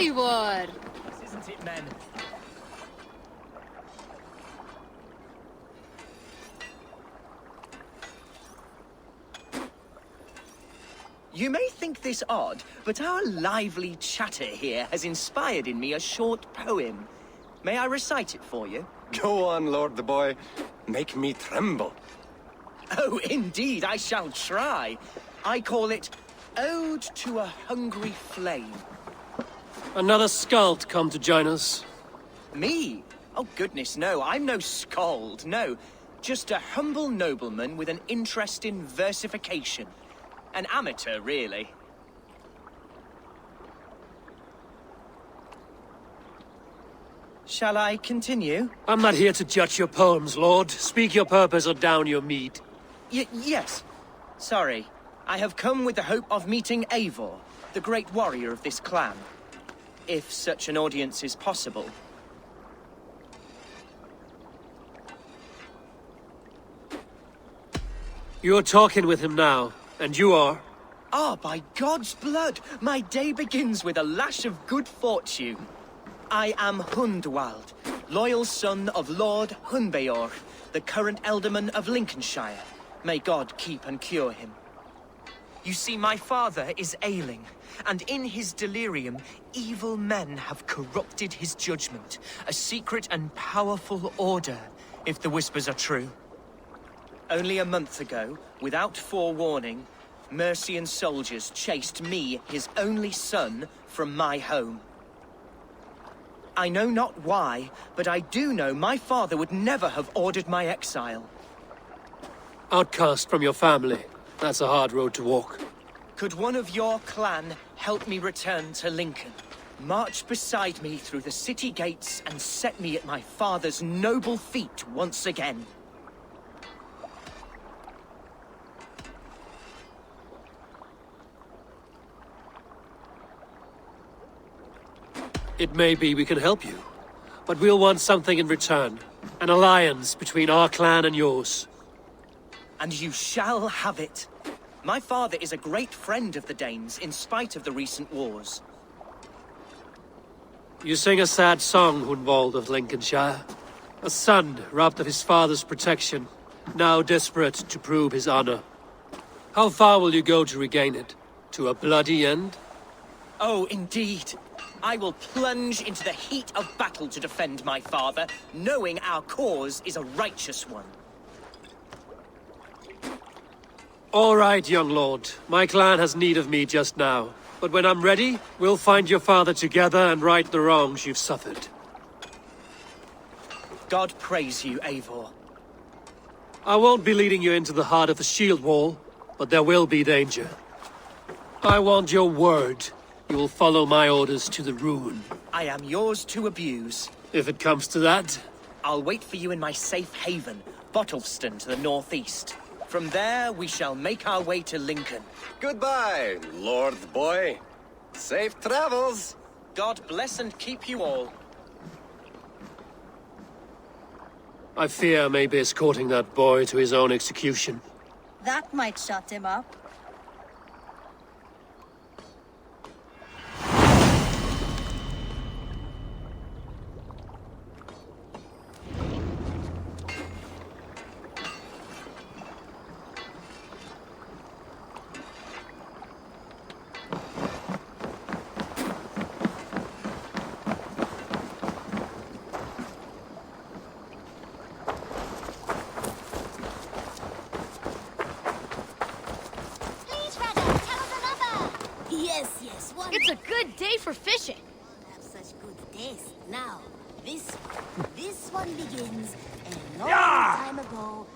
Eivor! Isn't it, men? You may think this odd, but our lively chatter here has inspired in me a short poem. May I recite it for you? Go on, Lord the Boy. Make me tremble. Oh, indeed, I shall try. I call it Ode to a Hungry Flame. Another skald come to join us. Me? Oh, goodness, no, I'm no skald, no. Just a humble nobleman with an interest in versification. An amateur, really. Shall I continue? I'm not here to judge your poems, Lord. Speak your purpose or down your meat. Yes. Sorry. I have come with the hope of meeting Eivor, the great warrior of this clan. If such an audience is possible. You're talking with him now, and you are? Ah, by God's blood, my day begins with a lash of good fortune. I am Hundwald, loyal son of Lord Hunbeorg, the current Elderman of Lincolnshire. May God keep and cure him. You see, my father is ailing, and in his delirium, evil men have corrupted his judgment. A secret and powerful order, if the whispers are true. Only a month ago, without forewarning, Mercian soldiers chased me, his only son, from my home. I know not why, but I do know my father would never have ordered my exile. Outcast from your family. That's a hard road to walk. Could one of your clan help me return to Lincoln? March beside me through the city gates and set me at my father's noble feet once again. It may be we can help you, but we'll want something in return. An alliance between our clan and yours. And you shall have it. My father is a great friend of the Danes, in spite of the recent wars. You sing a sad song, Hundwald of Lincolnshire. A son robbed of his father's protection, now desperate to prove his honor. How far will you go to regain it? To a bloody end? Oh, indeed. I will plunge into the heat of battle to defend my father, knowing our cause is a righteous one. All right, young lord. My clan has need of me just now. But when I'm ready, we'll find your father together and right the wrongs you've suffered. God praise you, Eivor. I won't be leading you into the heart of the shield wall, but there will be danger. I want your word. You will follow my orders to the ruin. I am yours to abuse. If it comes to that. I'll wait for you in my safe haven, Bottleston to the northeast. From there, we shall make our way to Lincoln. Goodbye, Lord Boy. Safe travels. God bless and keep you all. I fear I may be escorting that boy to his own execution. That might shut him up. It's a good day for fishing. Have such good taste. Now, this one begins a long time ago.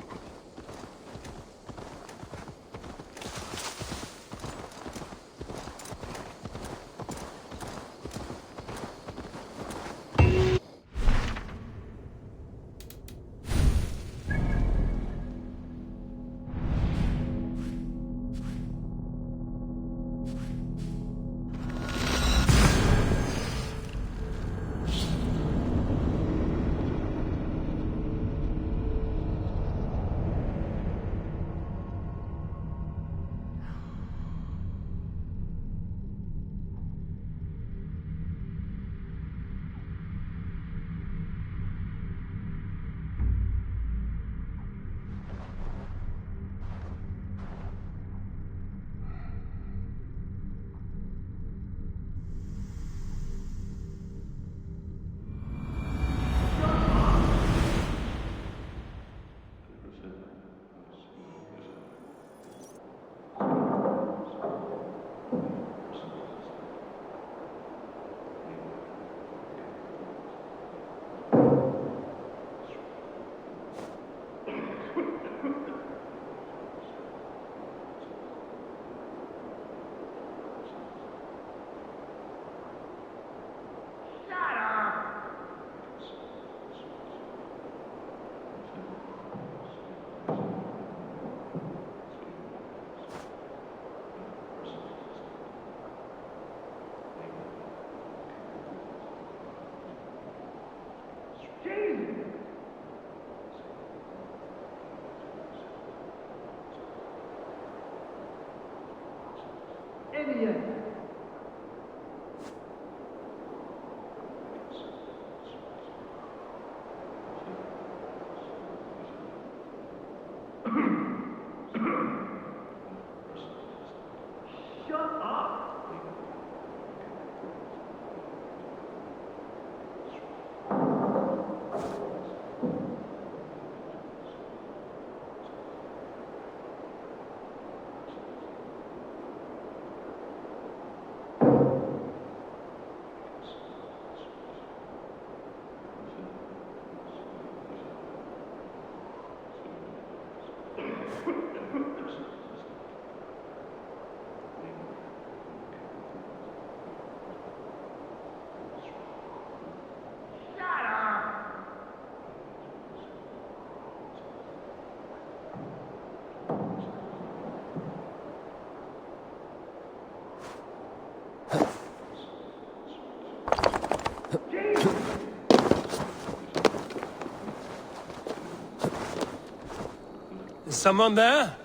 Is someone there?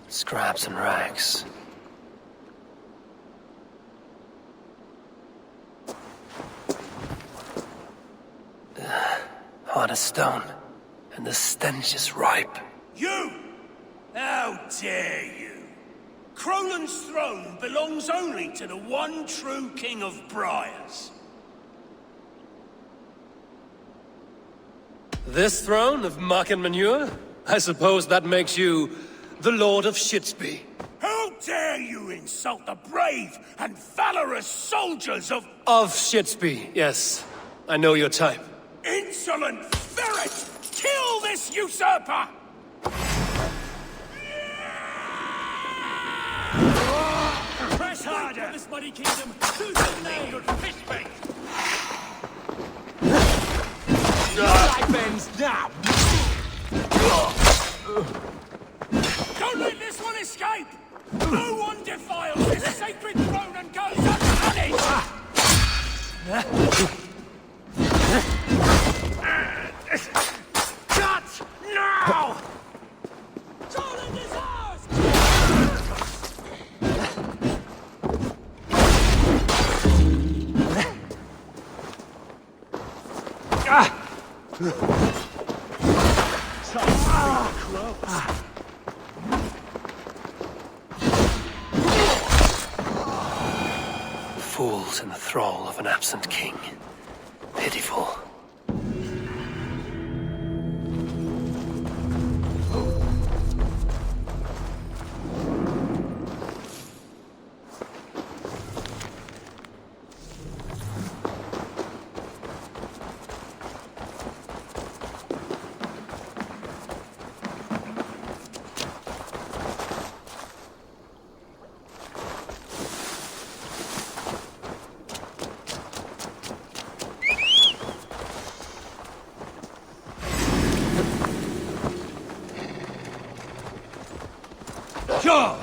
Scraps and rags. Hard as stone, and the stench is ripe. You! How dare you! Crolan's throne belongs only to the one true King of Briars. This throne of muck and manure? I suppose that makes you the Lord of Shitsby. How dare you insult the brave and valorous soldiers of... Of Shitsby, yes. I know your type. Insolent ferret! Kill this usurper! Press harder! This bloody kingdom! Who's the name? Good fish bait! Life ends now! Don't let this one escape! No one defiles this sacred throne and goes unpunished! Cut! Now! Crolan is ours! Fools in the thrall of an absent king. Pitiful. Sure!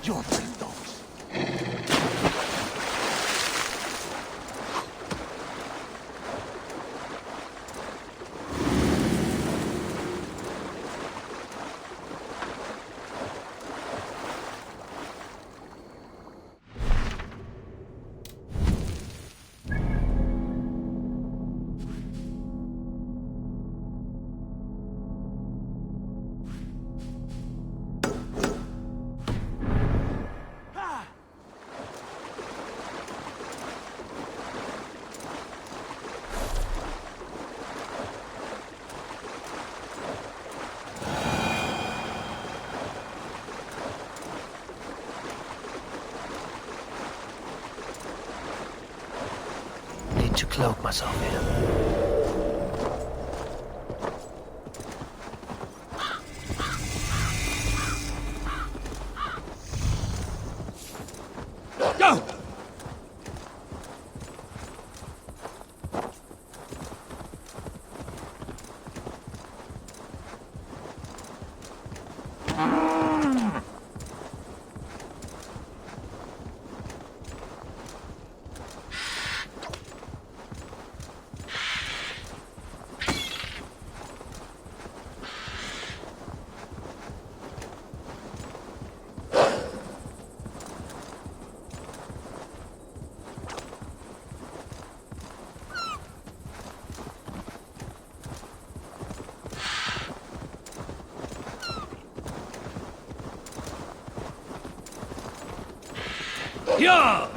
Your friend dogs. Need to cloak myself here. Go! Yeah!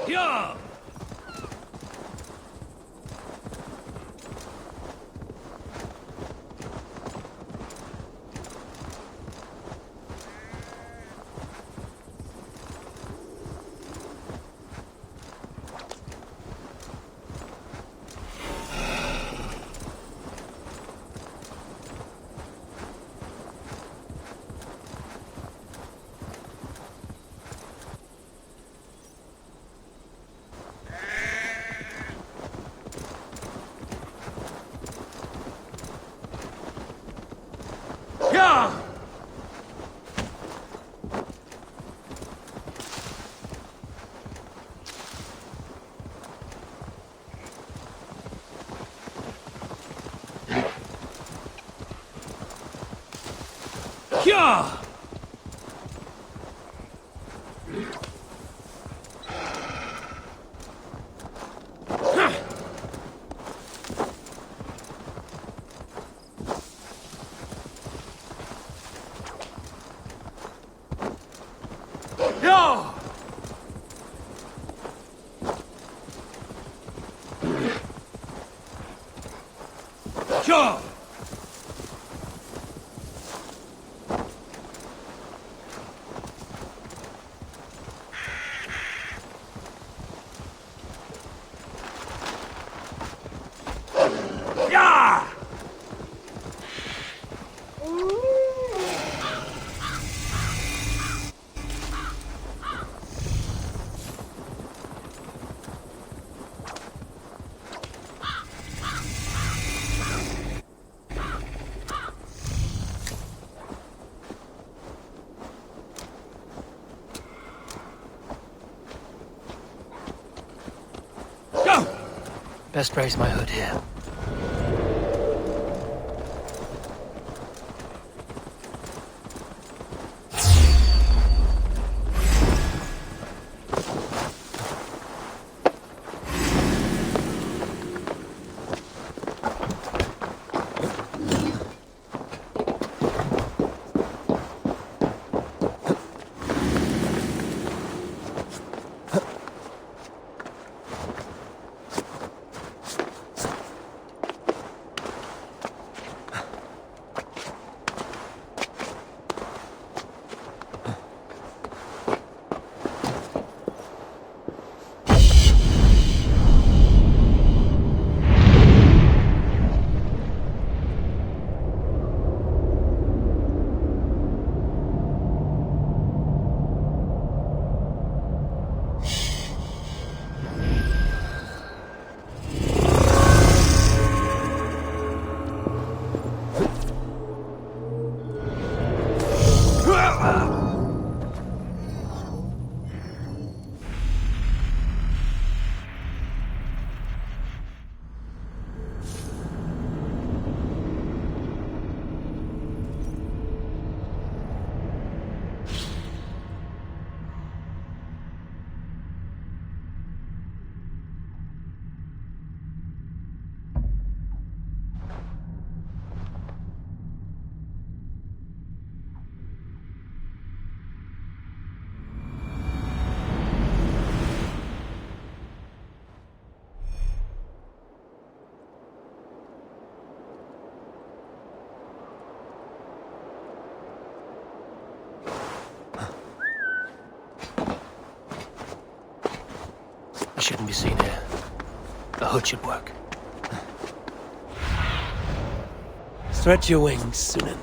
Yeah! Yeah! Yeah! Go! Yeah! Go! Best raise my hood here. I shouldn't be seen here. The hood should work. Stretch your wings, Sunan.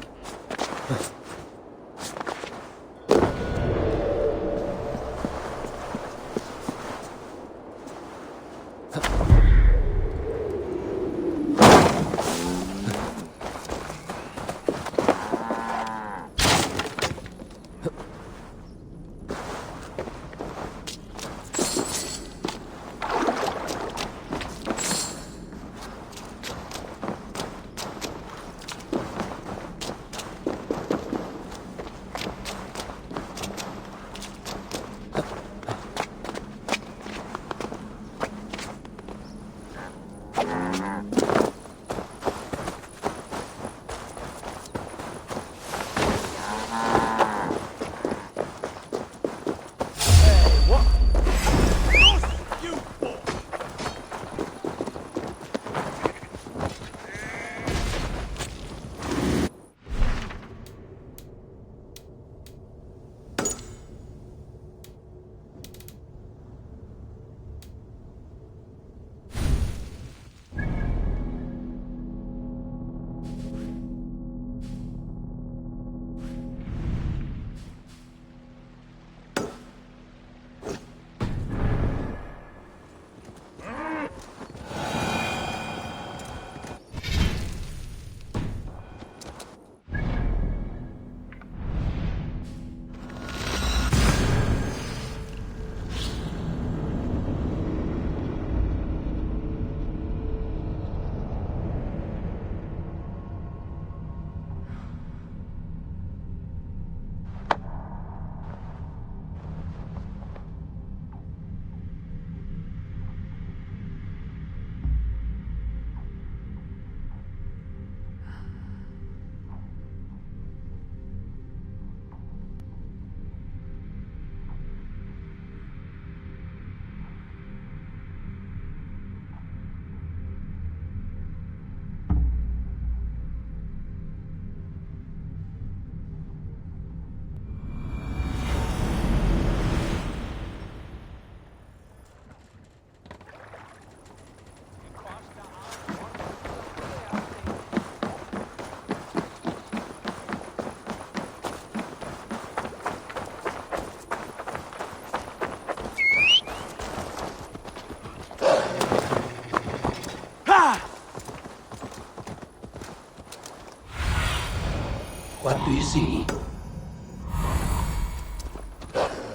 Do you see?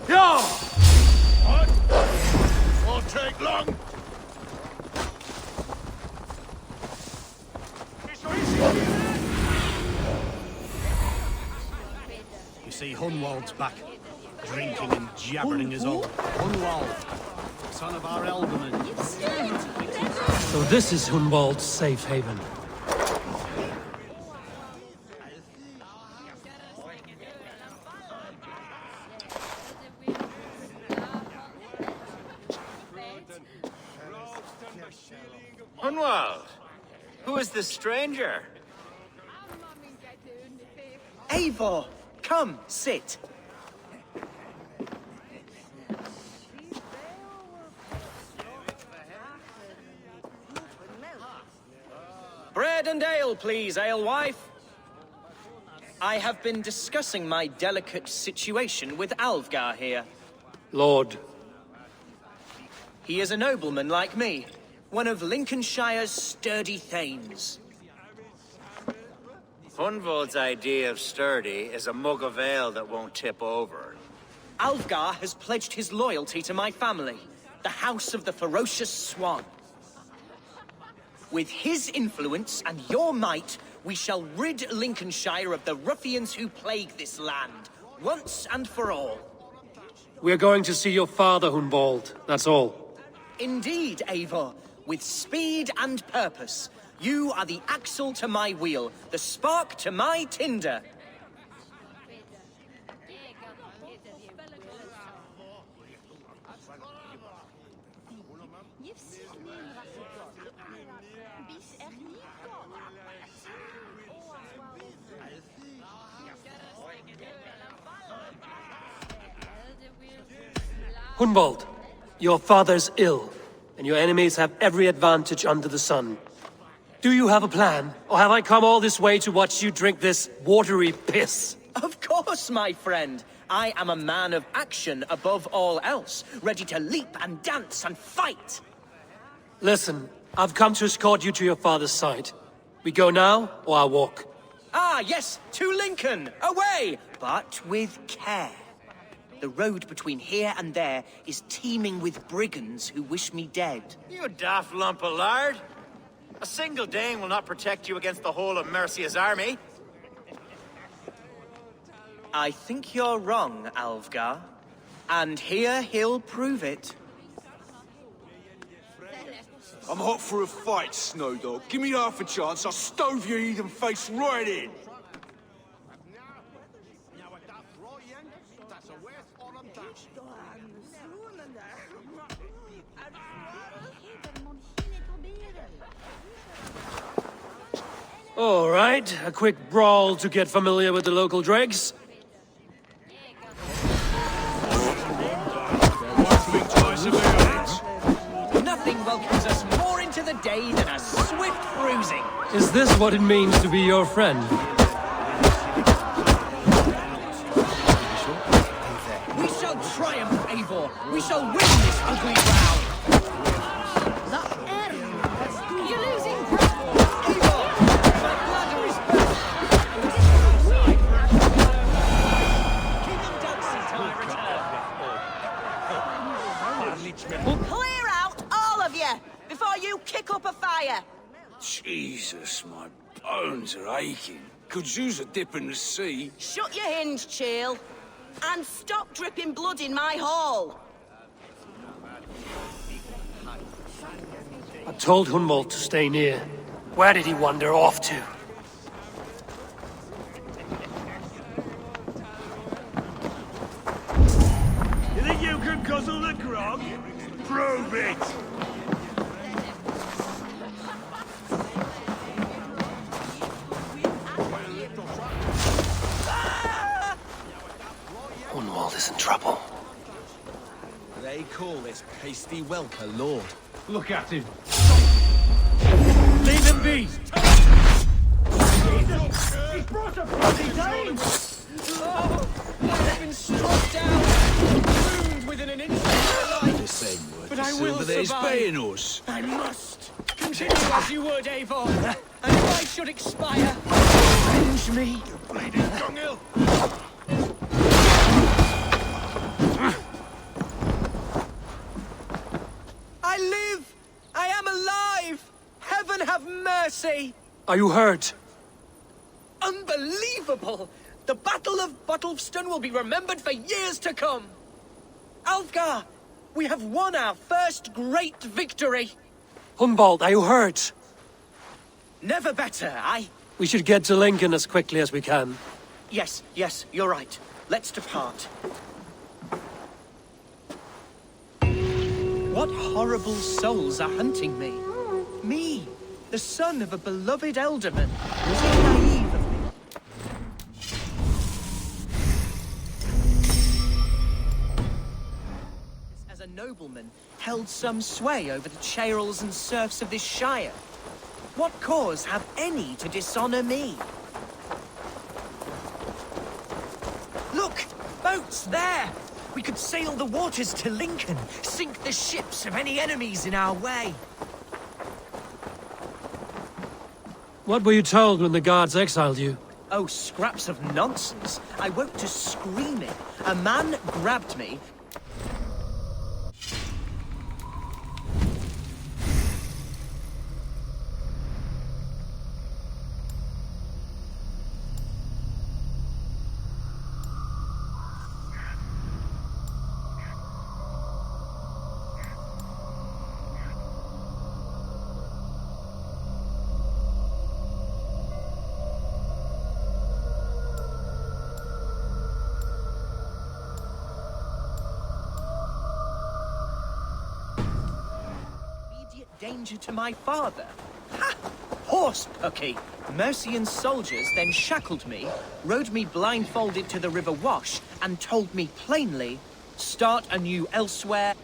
Yo! What? Won't take long. You see, Hunwald's back, drinking and jabbering us all. Hunwald, son of our elderman. So this is Hunwald's safe haven. Hunwald, who is this stranger? Eivor, come, sit. Bread and ale, please, alewife. I have been discussing my delicate situation with Alvgar here. Lord, He is a nobleman like me, one of Lincolnshire's sturdy thanes. Hunwald's idea of sturdy is a mug of ale that won't tip over. Alvgar has pledged his loyalty to my family, the House of the Ferocious Swan. With his influence and your might, we shall rid Lincolnshire of the ruffians who plague this land, once and for all. we're going to see your father, Hunwald. That's all. Indeed, Eivor, with speed and purpose. You are the axle to my wheel, the spark to my tinder. Hunwald, your father's ill, and your enemies have every advantage under the sun. Do you have a plan, or have I come all this way to watch you drink this watery piss? Of course, my friend. I am a man of action above all else, ready to leap and dance and fight. Listen, I've come to escort you to your father's side. We go now, or I walk? Ah, yes, to Lincoln, away, but with care. The road between here and there is teeming with brigands who wish me dead. You daft lump of lard! A single Dane will not protect you against the whole of Mercia's army. I think you're wrong, Alvgar. And here he'll prove it. I'm hot for a fight, Snowdog. Give me half a chance, I'll stove your heathen face right in. All right, a quick brawl to get familiar with the local dregs. Nothing welcomes us more into the day than a swift cruising. Is this what it means to be your friend? We shall triumph, Eivor. We shall win this ugly round. You're losing ground. Eivor, my bladder is burst. Keep them dancing till I return. Clear out, all of you, before you kick up a fire. Jesus, my bones are aching. Could use a dip in the sea. Shut your hinge, Chill, and stop dripping blood in my hall. I told Hunwald to stay near. Where did he wander off to? You think you can guzzle the grog? Prove it! Hunwald is in trouble. They call this pasty whelp a lord. Look at him. Leave him be! He brought a bloody Dane! Oh, I've been struck down, wound within an inch of my life. The same word But for I will silver that is survive. paying us. I must continue as you would, Eivor. And if I should expire, avenge me? Bleeding dunghill! I live! I am alive! Heaven have mercy! Are you hurt? Unbelievable! The Battle of Bottleston will be remembered for years to come! Alfgar, we have won our first great victory! Hunwald, are you hurt? Never better, We should get to Lincoln as quickly as we can. Yes, you're right. Let's depart. What horrible souls are hunting me? Me, the son of a beloved elderman. Was it naive of me? As a nobleman, held some sway over the churls and serfs of this shire. What cause have any to dishonor me? Look! Boats there! We could sail the waters to Lincoln, sink the ships of any enemies in our way. What were you told when the guards exiled you? Oh, scraps of nonsense. I woke to screaming. A man grabbed me. Danger to my father. Ha! Horse pucky! Mercian soldiers then shackled me, rode me blindfolded to the River Wash, and told me plainly, start anew elsewhere.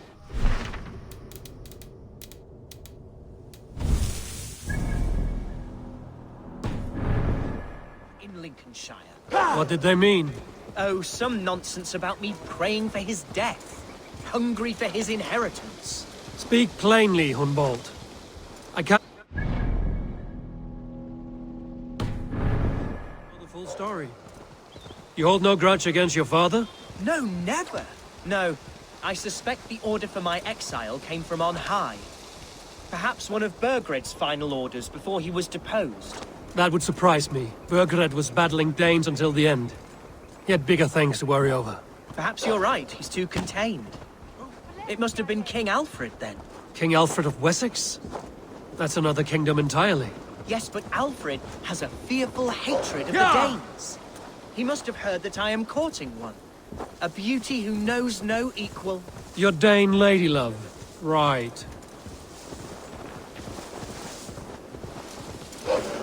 In Lincolnshire. What did they mean? Oh, some nonsense about me praying for his death, hungry for his inheritance. Speak plainly, Hunwald. I can't... know the full story. You hold no grudge against your father? No, never. No, I suspect the order for my exile came from on high. Perhaps one of Burgred's final orders before he was deposed. That would surprise me. Burgred was battling Danes until the end. He had bigger things to worry over. Perhaps you're right, he's too contained. It must have been King Alfred, then. King Alfred of Wessex? That's another kingdom entirely. Yes, but Alfred has a fearful hatred of the Danes. He must have heard that I am courting one. A beauty who knows no equal. Your Dane lady love. Right.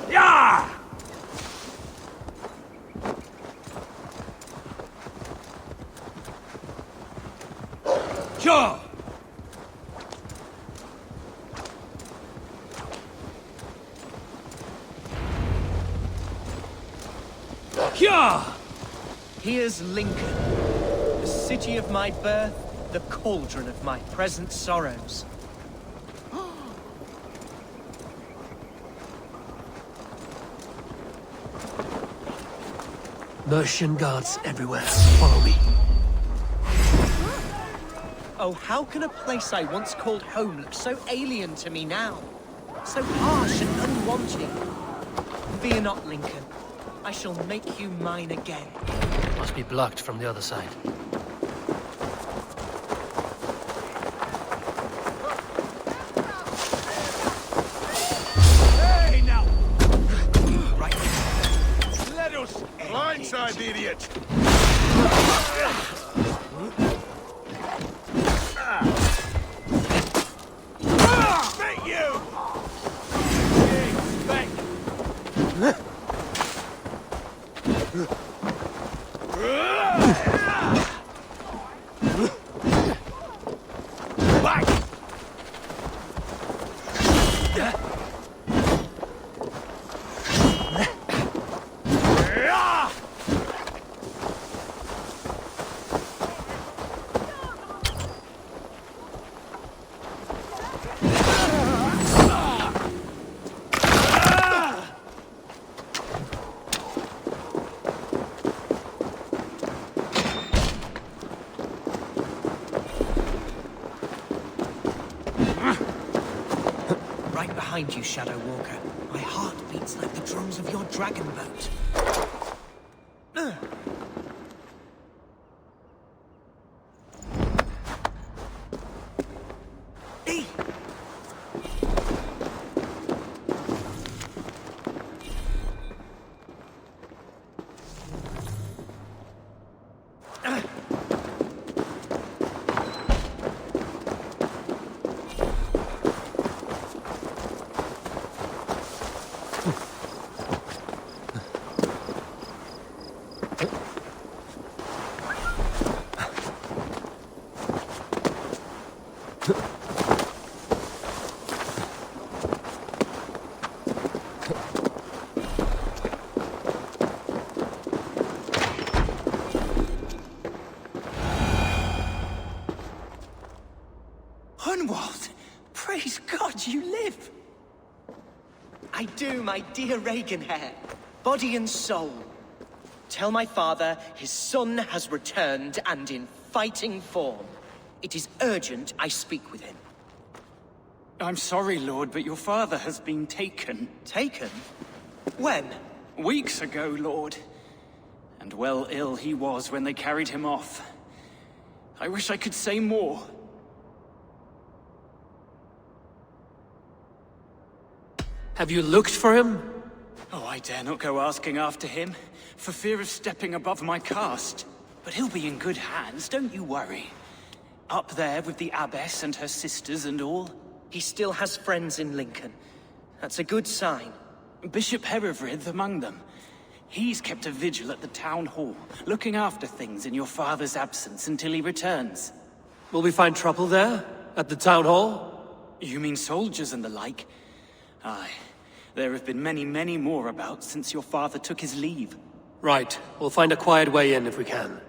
Yeah! Sure! Yeah! Here's Lincoln, the city of my birth, the cauldron of my present sorrows. Mercian guards everywhere. Follow me. Oh, how can a place I once called home look so alien to me now? So harsh and unwanted. Fear not, Lincoln. I shall make you mine again. Must be blocked from the other side. Hey, now! Right. Let us... Blindside the idiot! Fit you! Back! behind you, Shadow Walker. My heart beats like the drums of your dragon boat. Hunwald! Praise God you live! I do, my dear Reaganhair. Body and soul. Tell my father his son has returned and in fighting form. It is urgent I speak with him. I'm sorry, Lord, but your father has been taken. Taken? When? Weeks ago, Lord. And well ill he was when they carried him off. I wish I could say more. Have you looked for him? Oh, I dare not go asking after him, for fear of stepping above my caste. But he'll be in good hands, don't you worry. Up there with the abbess and her sisters and all. He still has friends in Lincoln. That's a good sign. Bishop Herefrith among them. He's kept a vigil at the town hall, looking after things in your father's absence until he returns. Will we find trouble there? At the town hall? You mean soldiers and the like? Aye. There have been many, many more about since your father took his leave. Right. We'll find a quiet way in if we can.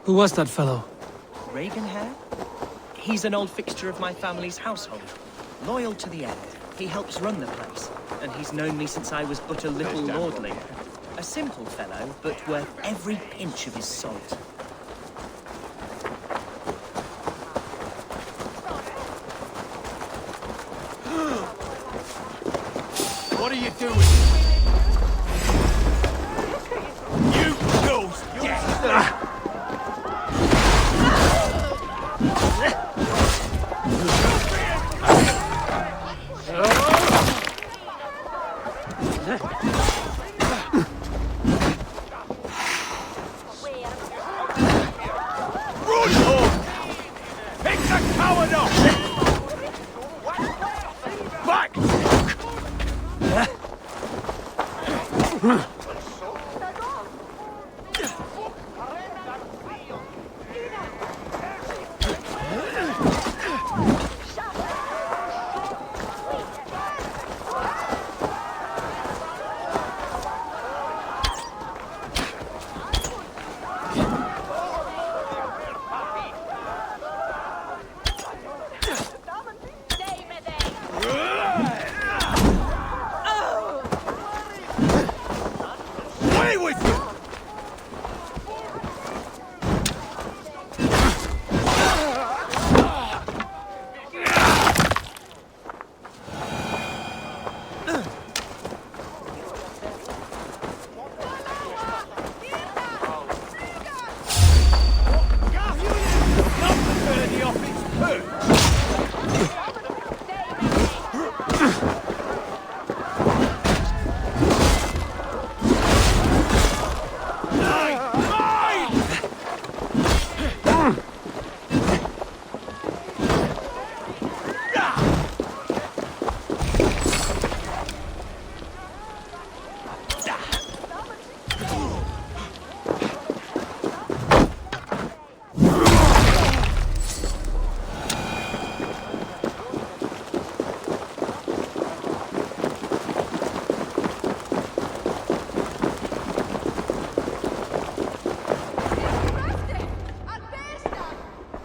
Who was that fellow? Reaganhair? He's an old fixture of my family's household. Loyal to the end. He helps run the place, and he's known me since I was but a little lordling. A simple fellow, but worth every pinch of his salt. What are you doing? You ghost! Yes! Away with you!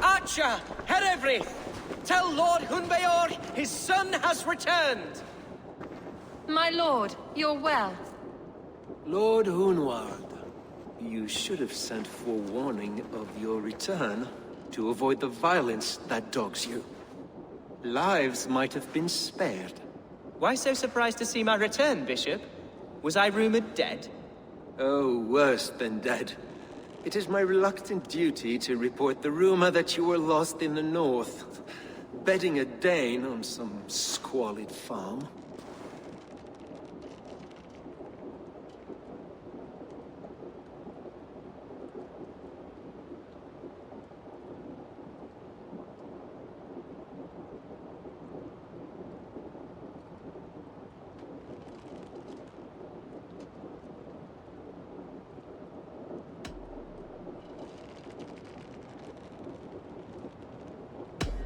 Archer, Herevri, tell Lord Hunbeor his son has returned. My lord, you're well. Lord Hunwald, you should have sent forewarning of your return to avoid the violence that dogs you. Lives might have been spared. Why so surprised to see my return, Bishop? Was I rumored dead? Oh, worse than dead. It is my reluctant duty to report the rumor that you were lost in the north, bedding a Dane on some squalid farm.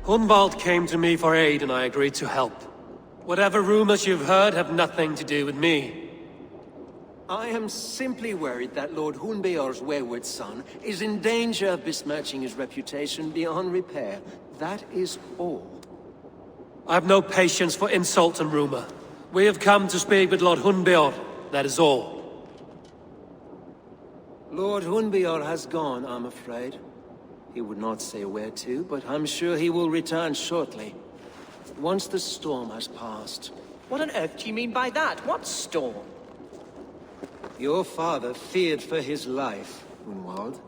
Hunwald came to me for aid and I agreed to help. Whatever rumors you've heard have nothing to do with me. I am simply worried that Lord Hunbeor's wayward son is in danger of besmirching his reputation beyond repair. That is all. I have no patience for insult and rumor. We have come to speak with Lord Hunbeor, that is all. Lord Hunbeor has gone, I'm afraid. He would not say where to, but I'm sure he will return shortly. Once the storm has passed. What on earth do you mean by that? What storm? Your father feared for his life, Hunwald.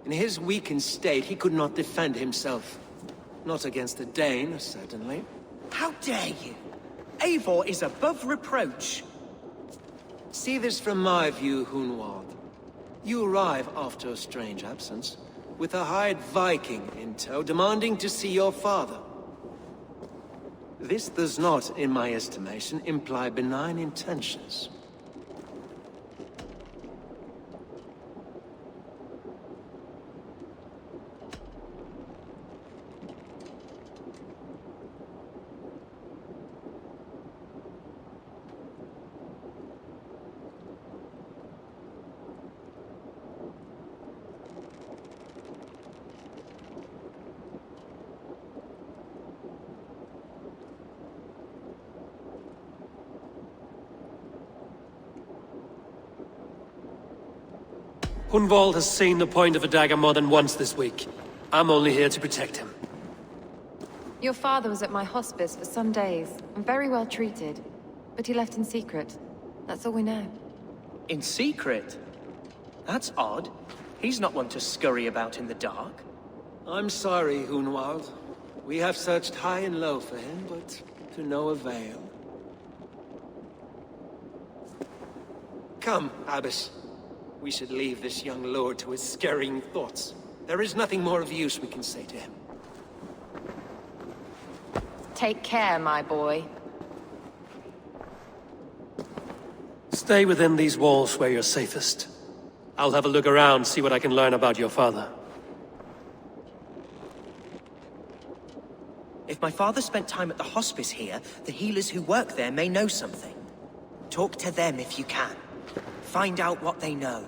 In his weakened state, he could not defend himself. Not against a Dane, certainly. How dare you? Eivor is above reproach. See this from my view, Hunwald. You arrive after a strange absence, with a hired Viking in tow, demanding to see your father. This does not, in my estimation, imply benign intentions. Hunwald has seen the point of a dagger more than once this week. I'm only here to protect him. Your father was at my hospice for some days, and very well treated. But he left in secret. That's all we know. In secret? That's odd. He's not one to scurry about in the dark. I'm sorry, Hunwald. We have searched high and low for him, but to no avail. Come, Abbess. We should leave this young lord to his scurrying thoughts. There is nothing more of use we can say to him. Take care, my boy. Stay within these walls where you're safest. I'll have a look around, see what I can learn about your father. If my father spent time at the hospice here, the healers who work there may know something. Talk to them if you can. Find out what they know.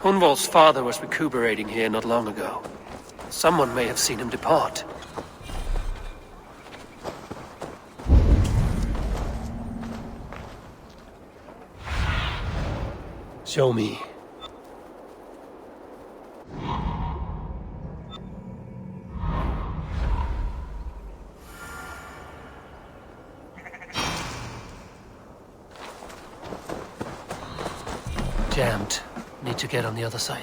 Hunwald's father was recuperating here not long ago. Someone may have seen him depart. Show me. Jammed. Need to get on the other side.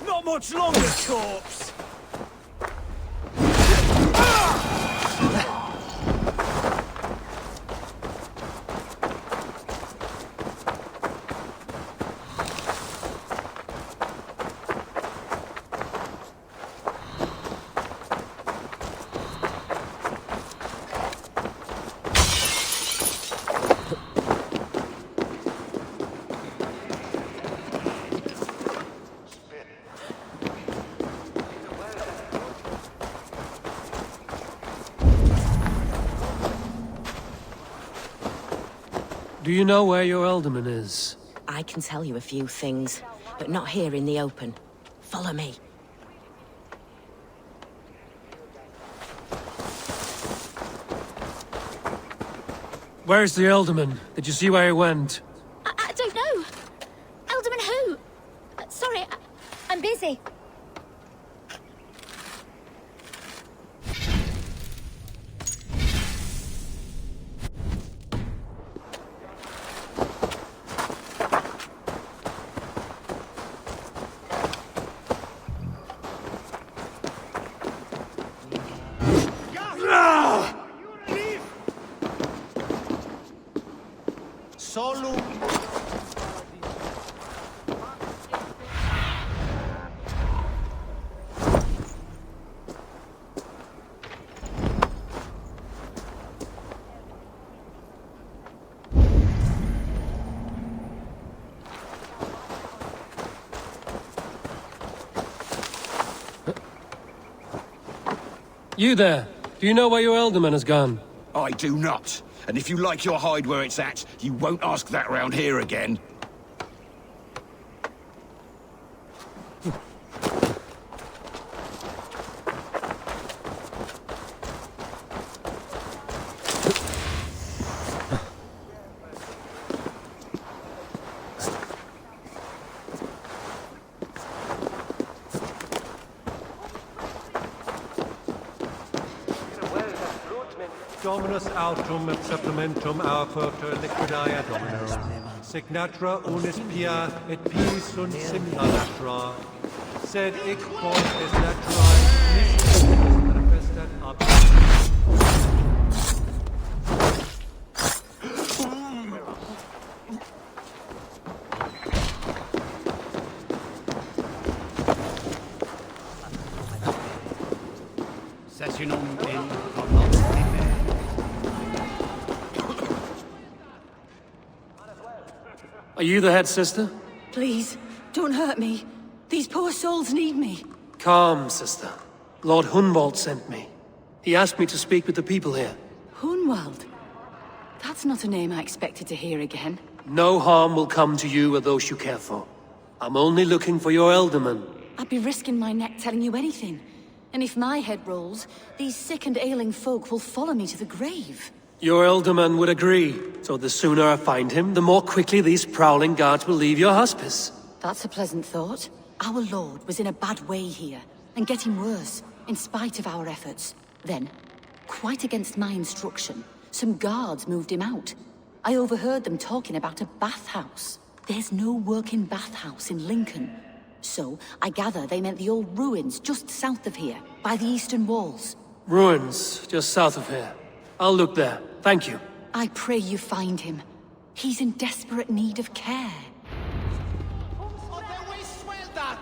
Not much longer, corpse! Do you know where your Elderman is? I can tell you a few things, but not here in the open. Follow me. Where's the Elderman? Did you see where he went? I don't know. Alderman who? Sorry, I'm busy. You there. Do you know where your Elderman has gone? I do not. And if you like your hide where it's at, you won't ask that round here again. Dominus autum et supplementum aufertur liquidae domino. Signatra unis pia et pii sunt simila natra. Sed hic quod est naturae nisi manifestat ab. Sessionum in Are you the head sister? Please, don't hurt me. These poor souls need me. Calm, sister. Lord Hunwald sent me. He asked me to speak with the people here. Hunwald? That's not a name I expected to hear again. No harm will come to you or those you care for. I'm only looking for your Elderman. I'd be risking my neck telling you anything. And if my head rolls, these sick and ailing folk will follow me to the grave. Your Elderman would agree. So the sooner I find him, the more quickly these prowling guards will leave your hospice. That's a pleasant thought. Our lord was in a bad way here, and getting worse, in spite of our efforts. Then, quite against my instruction, some guards moved him out. I overheard them talking about a bathhouse. There's no working bathhouse in Lincoln. So, I gather they meant the old ruins just south of here, by the eastern walls. Ruins, just south of here. I'll look there. Thank you. I pray you find him. He's in desperate need of care. that?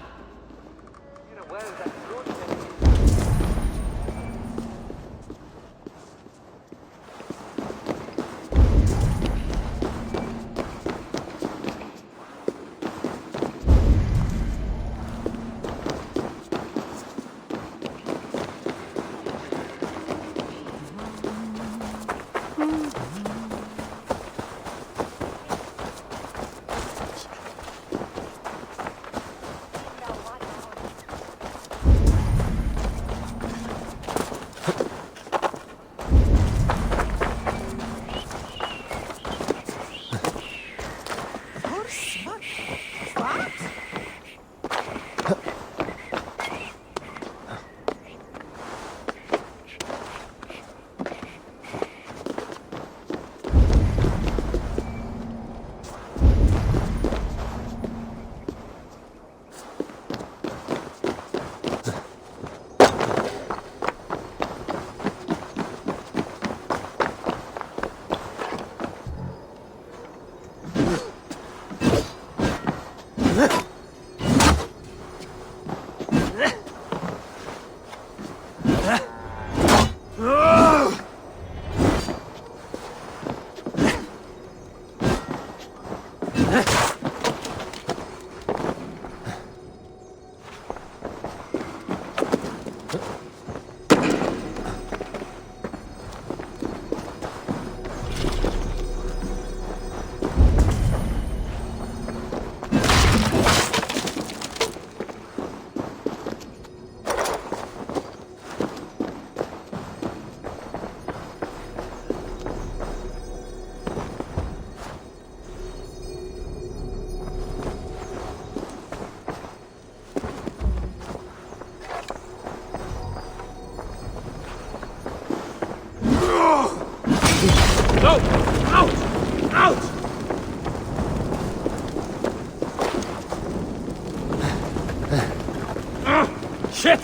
No! Out! Out! Shit!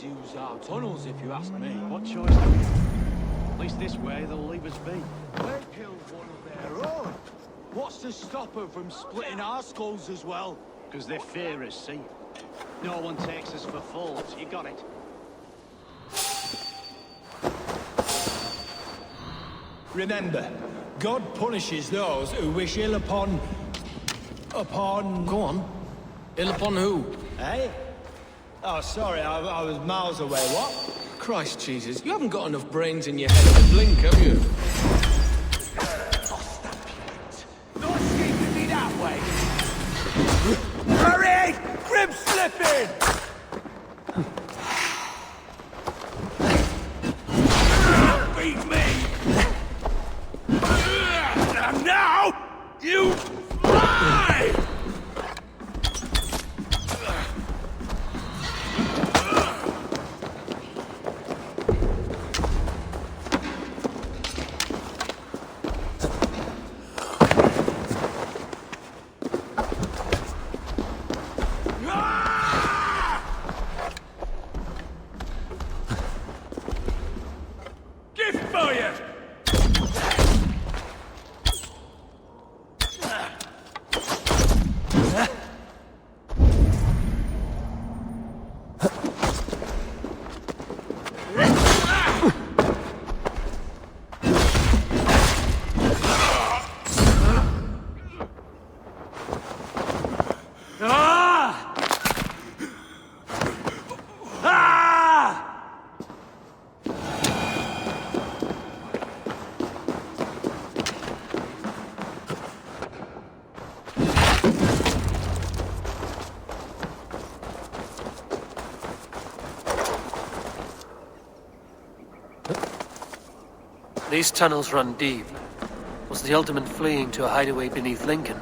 Use our tunnels, if you ask me. What choice do we have? At least this way, they'll leave us be. They killed one of their own. What's to stop them from splitting our skulls as well? Because they fear us, see? No one takes us for fools. You got it. Remember, God punishes those who wish ill upon... Go on. Ill upon who? Eh? Oh, sorry, I was miles away. What? Christ Jesus, you haven't got enough brains in your head to blink, have you? Not escaping me that way! Hurry! Grip slipping! Beat me! And now, you fly! These tunnels run deep. Was the Ultimate fleeing to a hideaway beneath Lincoln?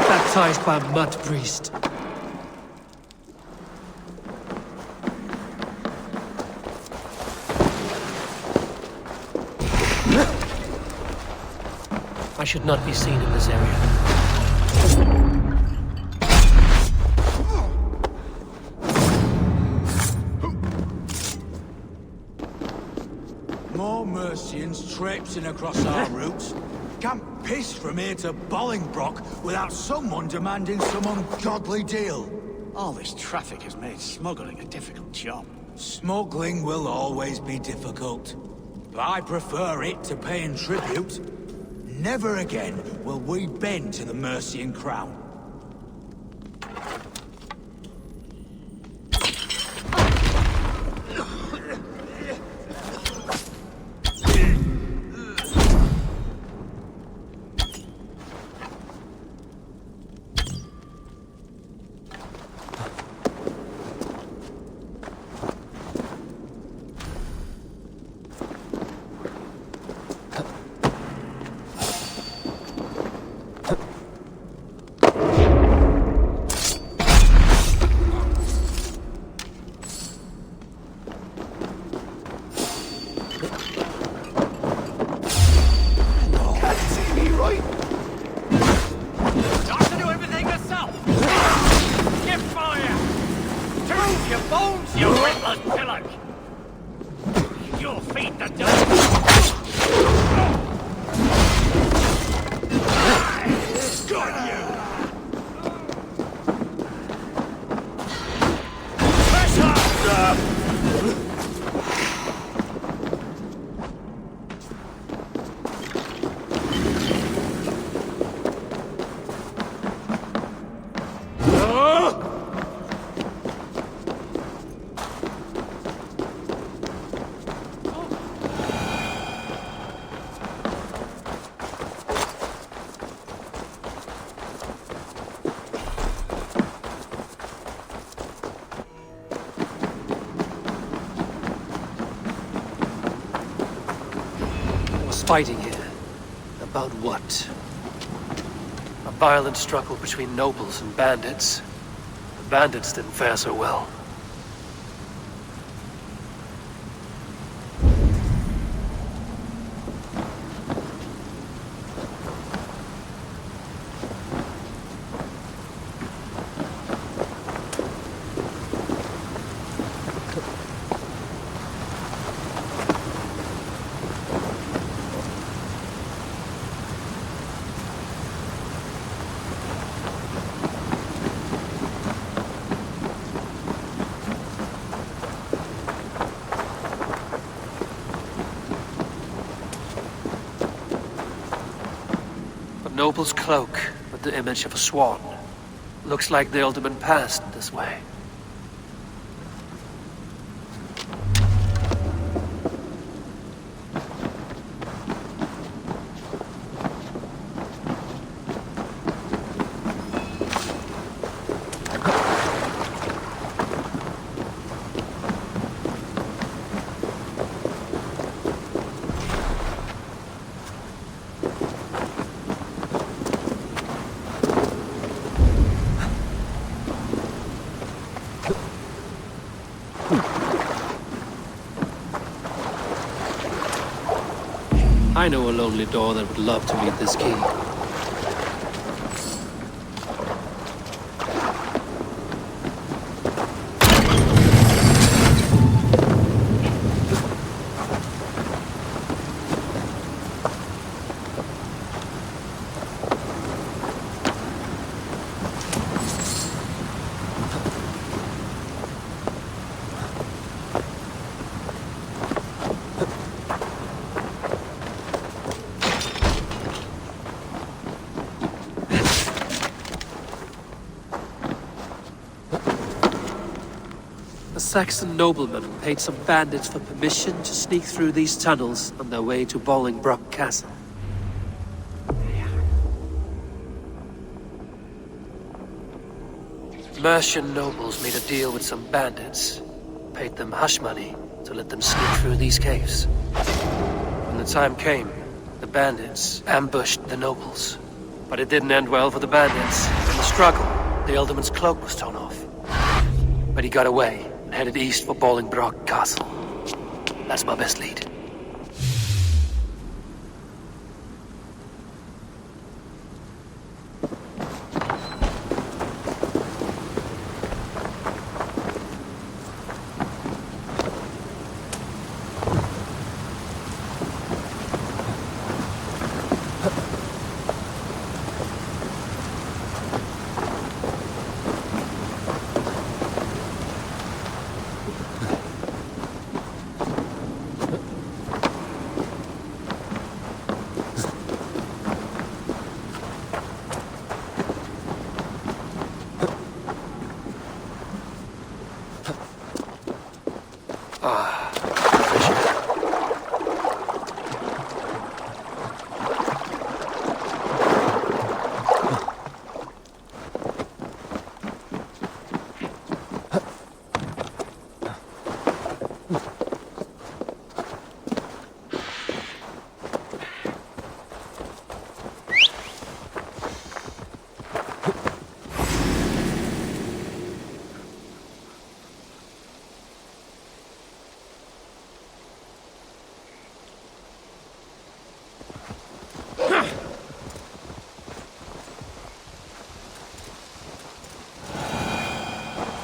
Baptized by a mud priest. I should not be seen in this area. More Mercians traipsing across our routes. Can't piss from here to Bolingbroke without someone demanding some ungodly deal. All this traffic has made smuggling a difficult job. Smuggling will always be difficult. But I prefer it to paying tribute. Never again will we bend to the Mercian crown. Fighting here. About what? A violent struggle between nobles and bandits. The bandits didn't fare so well. Noble's cloak with the image of a swan. Looks like the Ultimate passed this way. I know a lonely door that would love to meet this key. Saxon nobleman paid some bandits for permission to sneak through these tunnels on their way to Bolingbroke Castle. Mercian nobles made a deal with some bandits, paid them hush money to let them sneak through these caves. When the time came, the bandits ambushed the nobles. But it didn't end well for the bandits. In the struggle, the Alderman's cloak was torn off. But he got away and headed east for Bolingbroke Castle. That's my best lead.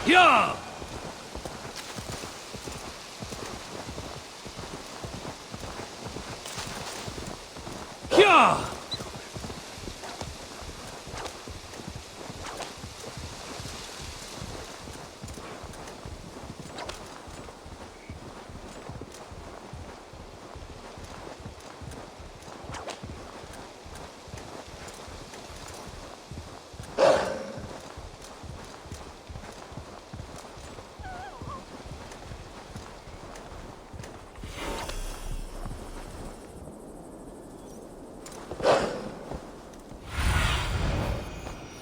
Yeah! Yeah!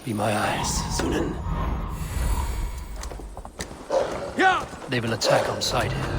Be my eyes, Sunan. Yeah! They will attack on sight here.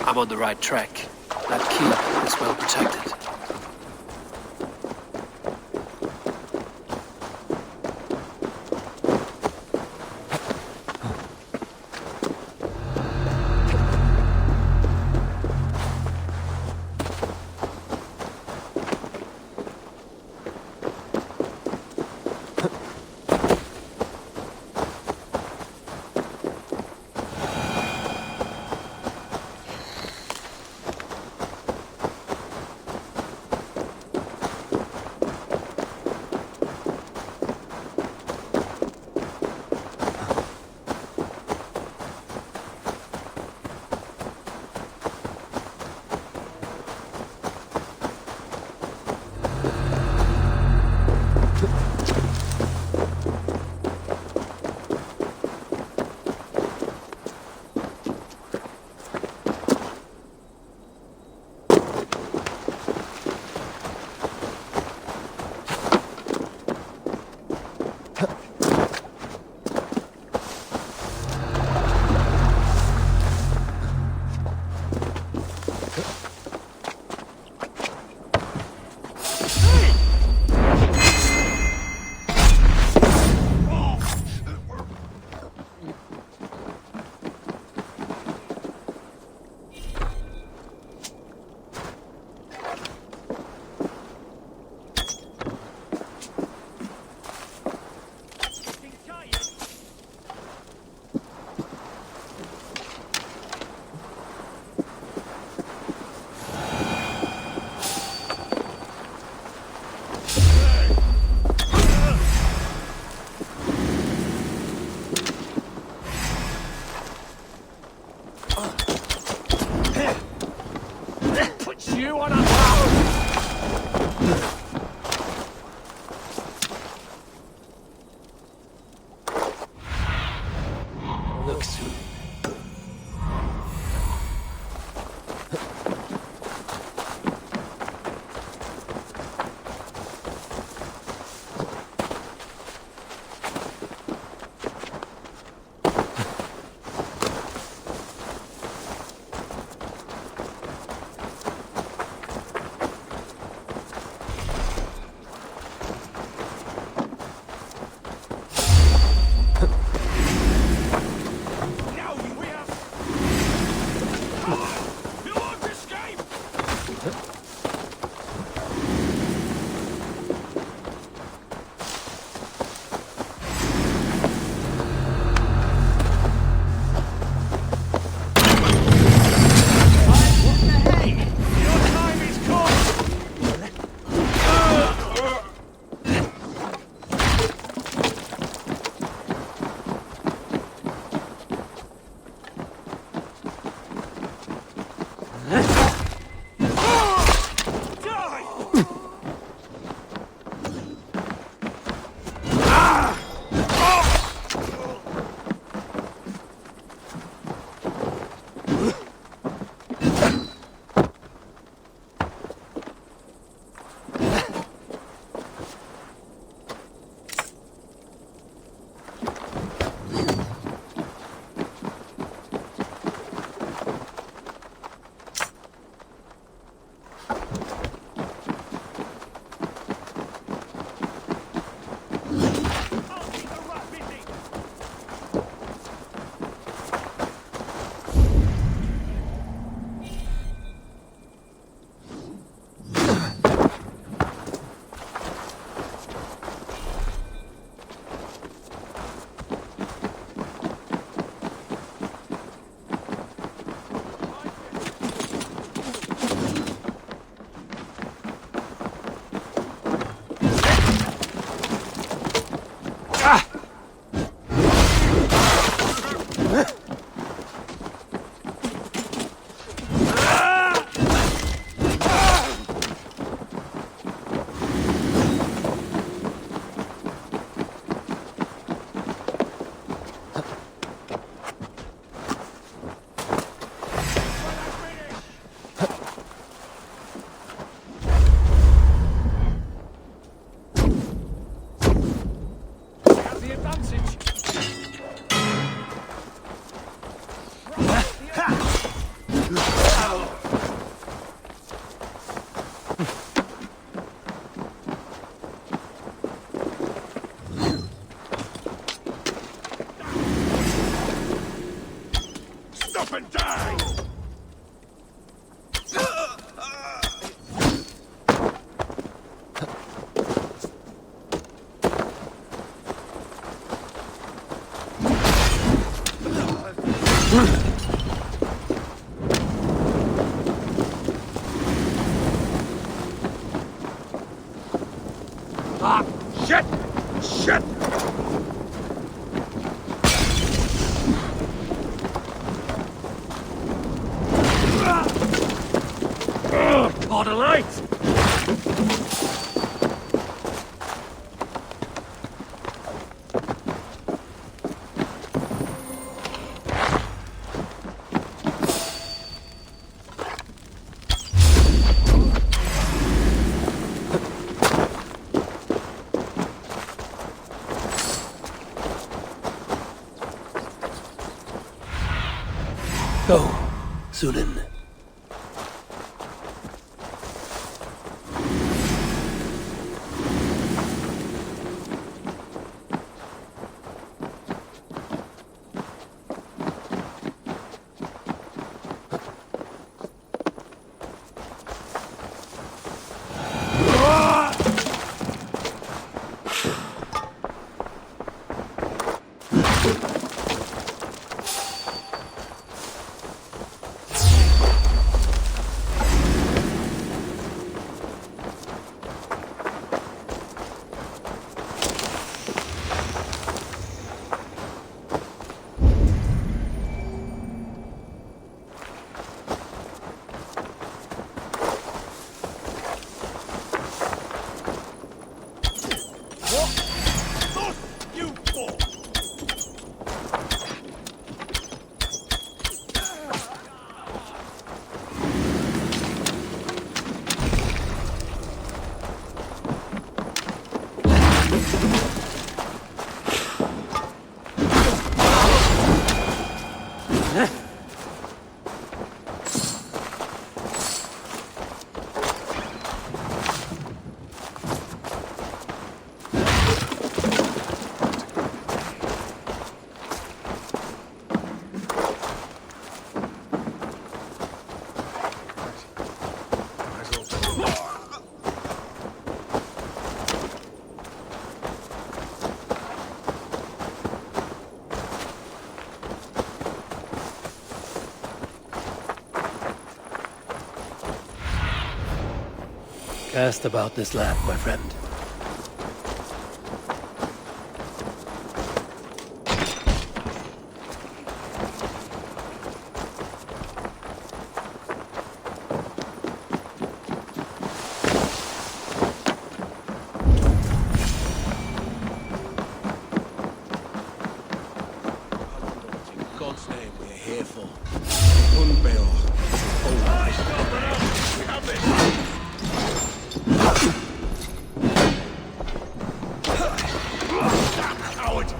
I'm on the right track. That keep is well protected. up and down! Ah, shit! Shit! Caught a light! Go, Sunan. Cast about this land, my friend. In God's name, we're here for. Unbear. We have this. Coward!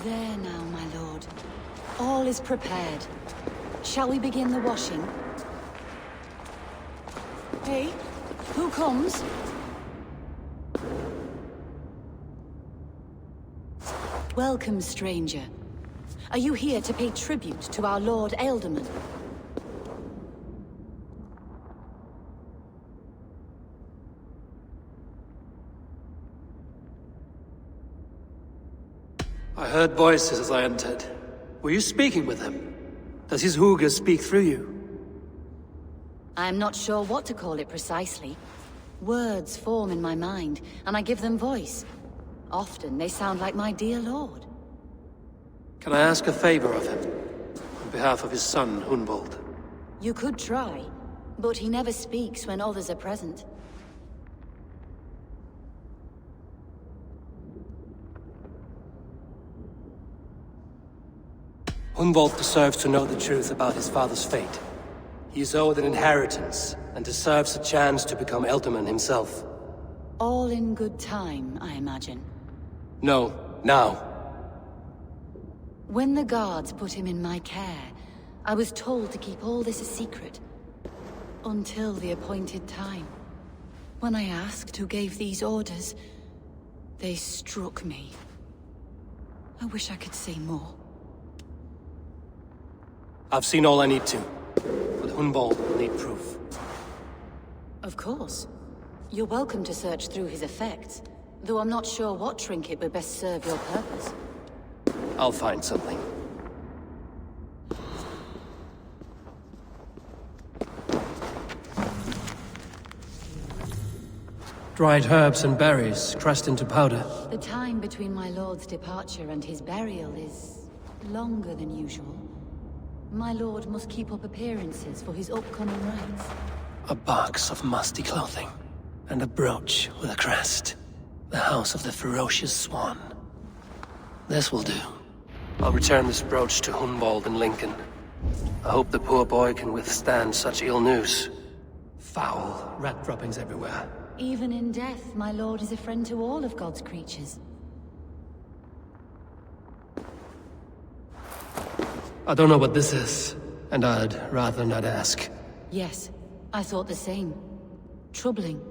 There now, my lord. All is prepared. Shall we begin the washing? Hey, who comes? Welcome, stranger. Are you here to pay tribute to our Lord Ealdorman? I heard voices as I entered. Were you speaking with him? Does his hooga speak through you? I'm not sure what to call it precisely. Words form in my mind, and I give them voice. Often they sound like my dear lord. Can I ask a favor of him? On behalf of his son, Hunwald. You could try, but he never speaks when others are present. Hunwald deserves to know the truth about his father's fate. He is owed an inheritance, and deserves a chance to become Ealdorman himself. All in good time, I imagine. No, now. When the guards put him in my care, I was told to keep all this a secret. Until the appointed time. When I asked who gave these orders, they struck me. I wish I could say more. I've seen all I need to, but Hunwald will need proof. Of course. You're welcome to search through his effects, though I'm not sure what trinket would best serve your purpose. I'll find something. Dried herbs and berries, crushed into powder. The time between my lord's departure and his burial is longer than usual. My lord must keep up appearances for his upcoming rites. A box of musty clothing, and a brooch with a crest. The house of the ferocious swan. This will do. I'll return this brooch to Hunwald in Lincoln. I hope the poor boy can withstand such ill news. Foul rat droppings everywhere. Even in death, my lord is a friend to all of God's creatures. I don't know what this is, and I'd rather not ask. Yes, I thought the same. Troubling.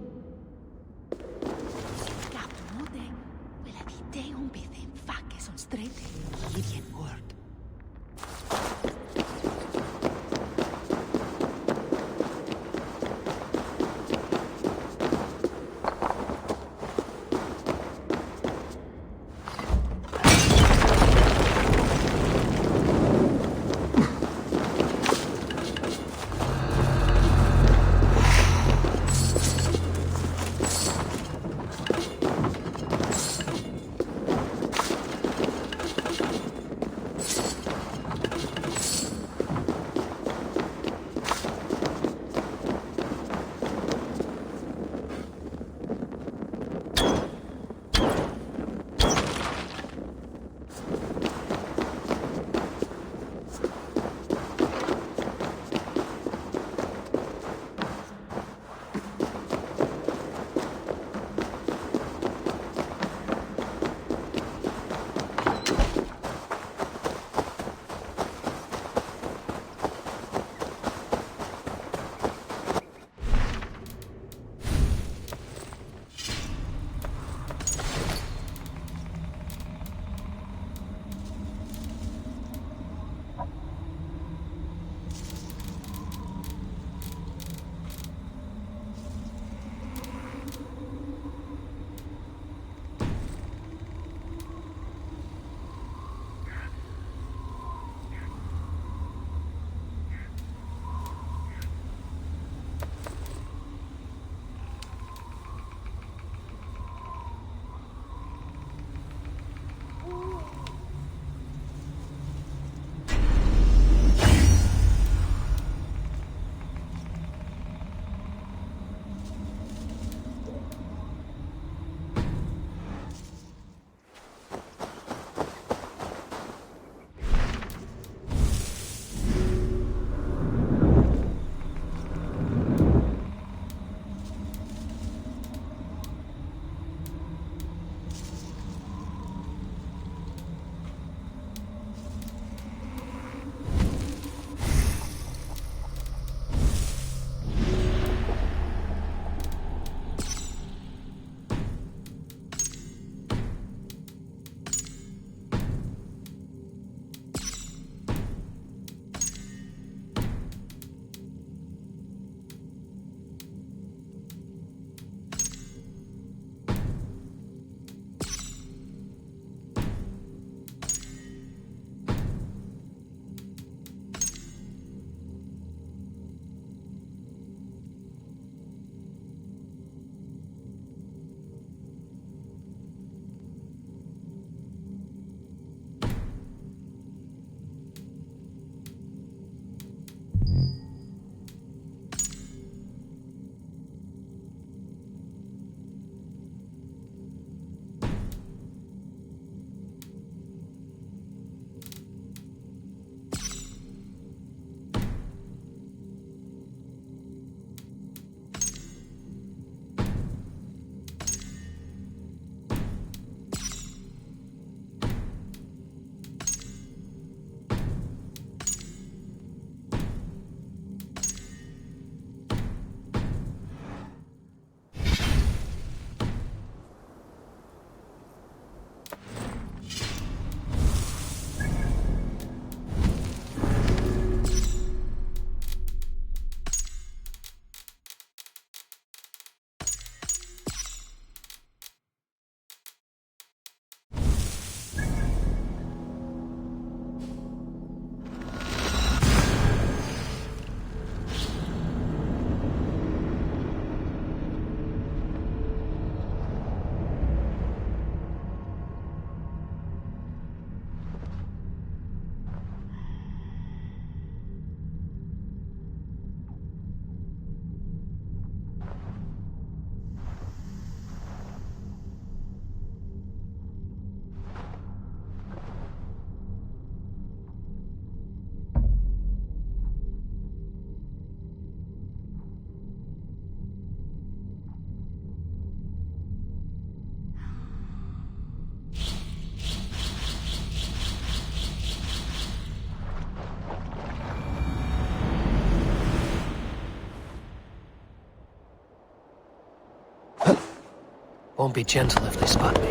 Won't be gentle if they spot me.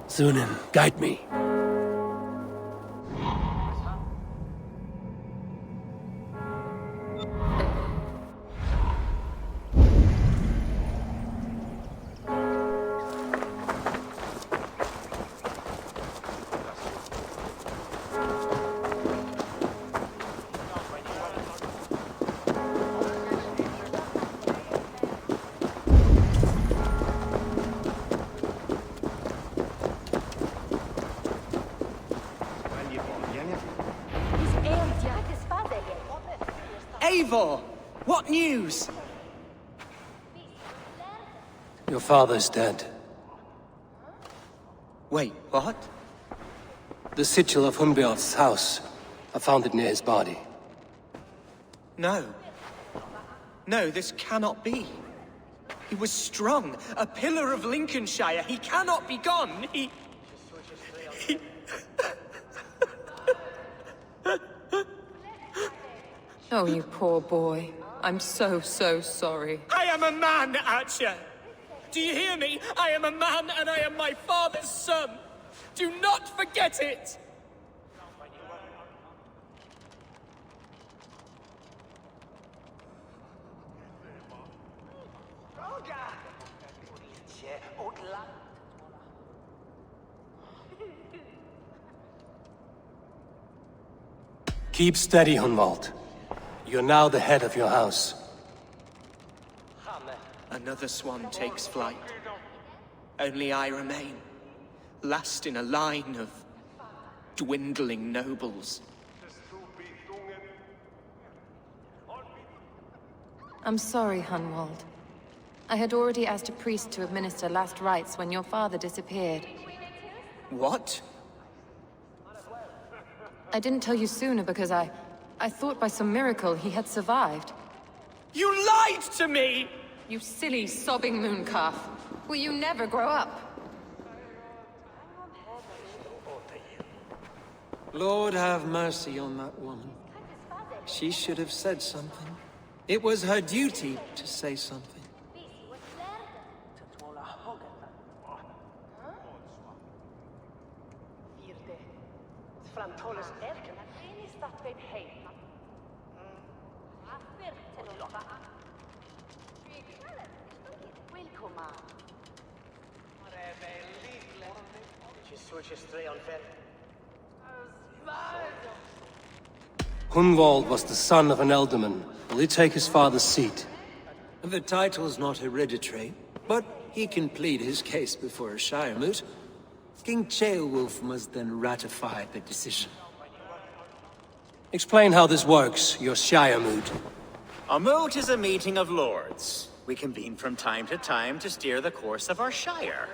Zunin, guide me. Eivor! What news? Your father's dead. Wait, what? The sigil of Hunbeorth's house. I found it near his body. No. No, this cannot be. He was strong, a pillar of Lincolnshire. He cannot be gone. He... Oh, you poor boy. I'm so sorry. I am a man, Archer! Do you hear me? I am a man and I am my father's son! Do not forget it! Keep steady, Hunwald. You're now the head of your house. Another swan takes flight. Only I remain, last in a line of dwindling nobles. I'm sorry, Hunwald. I had already asked a priest to administer last rites when your father disappeared. What? I didn't tell you sooner because I thought by some miracle he had survived. You lied to me! You silly, sobbing mooncalf. Will you never grow up? Lord have mercy on that woman. She should have said something. It was her duty to say something. Hunwald was the son of an ealdorman. Will he take his father's seat? The title's not hereditary, but he can plead his case before a Shire moot. King Ceolwulf must then ratify the decision. Explain how this works, your Shire moot. A moot is a meeting of lords. We convene from time to time to steer the course of our Shire.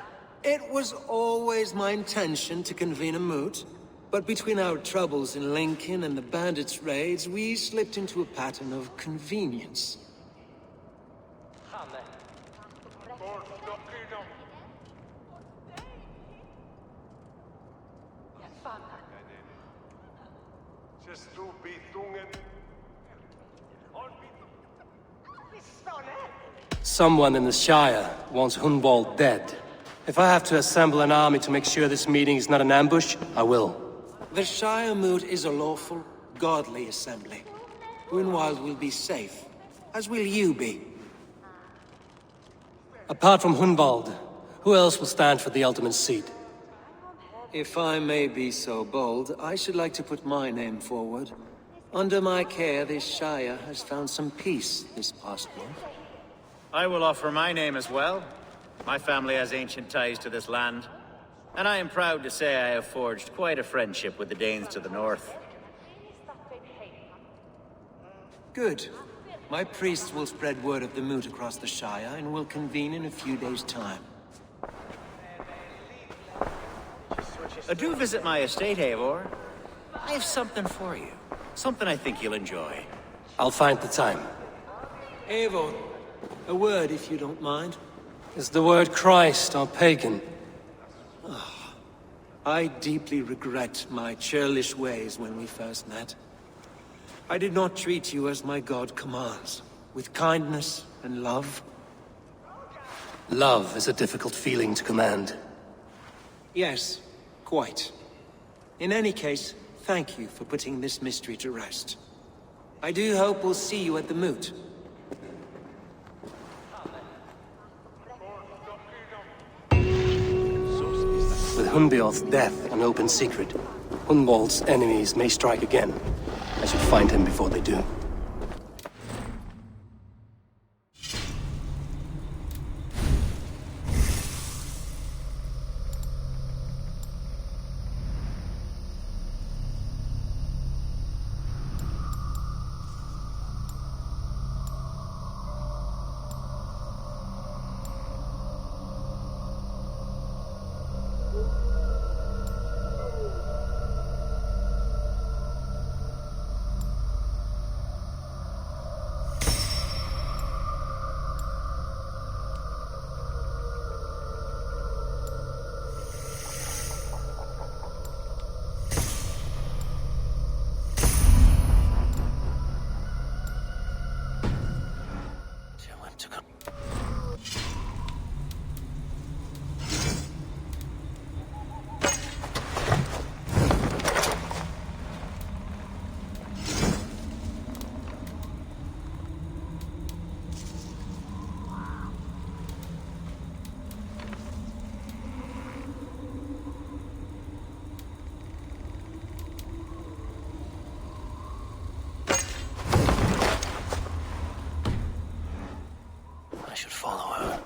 It was always my intention to convene a moot, but between our troubles in Lincoln and the bandits' raids, we slipped into a pattern of convenience. Someone in the Shire wants Hunwald dead. If I have to assemble an army to make sure this meeting is not an ambush, I will. The Shire moot is a lawful, godly assembly. Hunwald will be safe, as will you be. Apart from Hunwald, who else will stand for the ultimate seat? If I may be so bold, I should like to put my name forward. Under my care, this Shire has found some peace this past month. I will offer my name as well. My family has ancient ties to this land, and I am proud to say I have forged quite a friendship with the Danes to the north. Good. My priests will spread word of the moot across the Shire, and will convene in a few days' time. Do visit my estate, Eivor. I have something for you. Something I think you'll enjoy. I'll find the time. Eivor, a word if you don't mind. Is the word Christ or pagan? I deeply regret my churlish ways when we first met. I did not treat you as my god commands, with kindness and love. Love is a difficult feeling to command. Yes, quite. In any case, thank you for putting this mystery to rest. I do hope we'll see you at the moot. With Hunbeorth's death an open secret, Hunwald's enemies may strike again. I should find him before they do. I should follow her.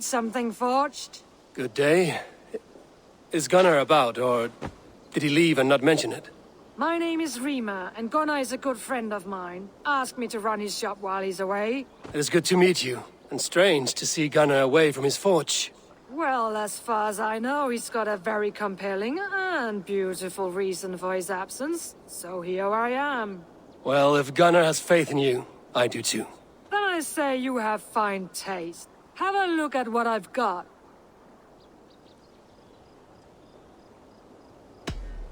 Need something forged? Good day. Is Gunnar about, or did he leave and not mention it? My name is Rima, and Gunnar is a good friend of mine. Asked me to run his shop while he's away. It is good to meet you, and strange to see Gunnar away from his forge. Well, as far as I know, he's got a very compelling and beautiful reason for his absence. So here I am. Well, if Gunnar has faith in you, I do too. Then I say you have fine taste. Have a look at what I've got.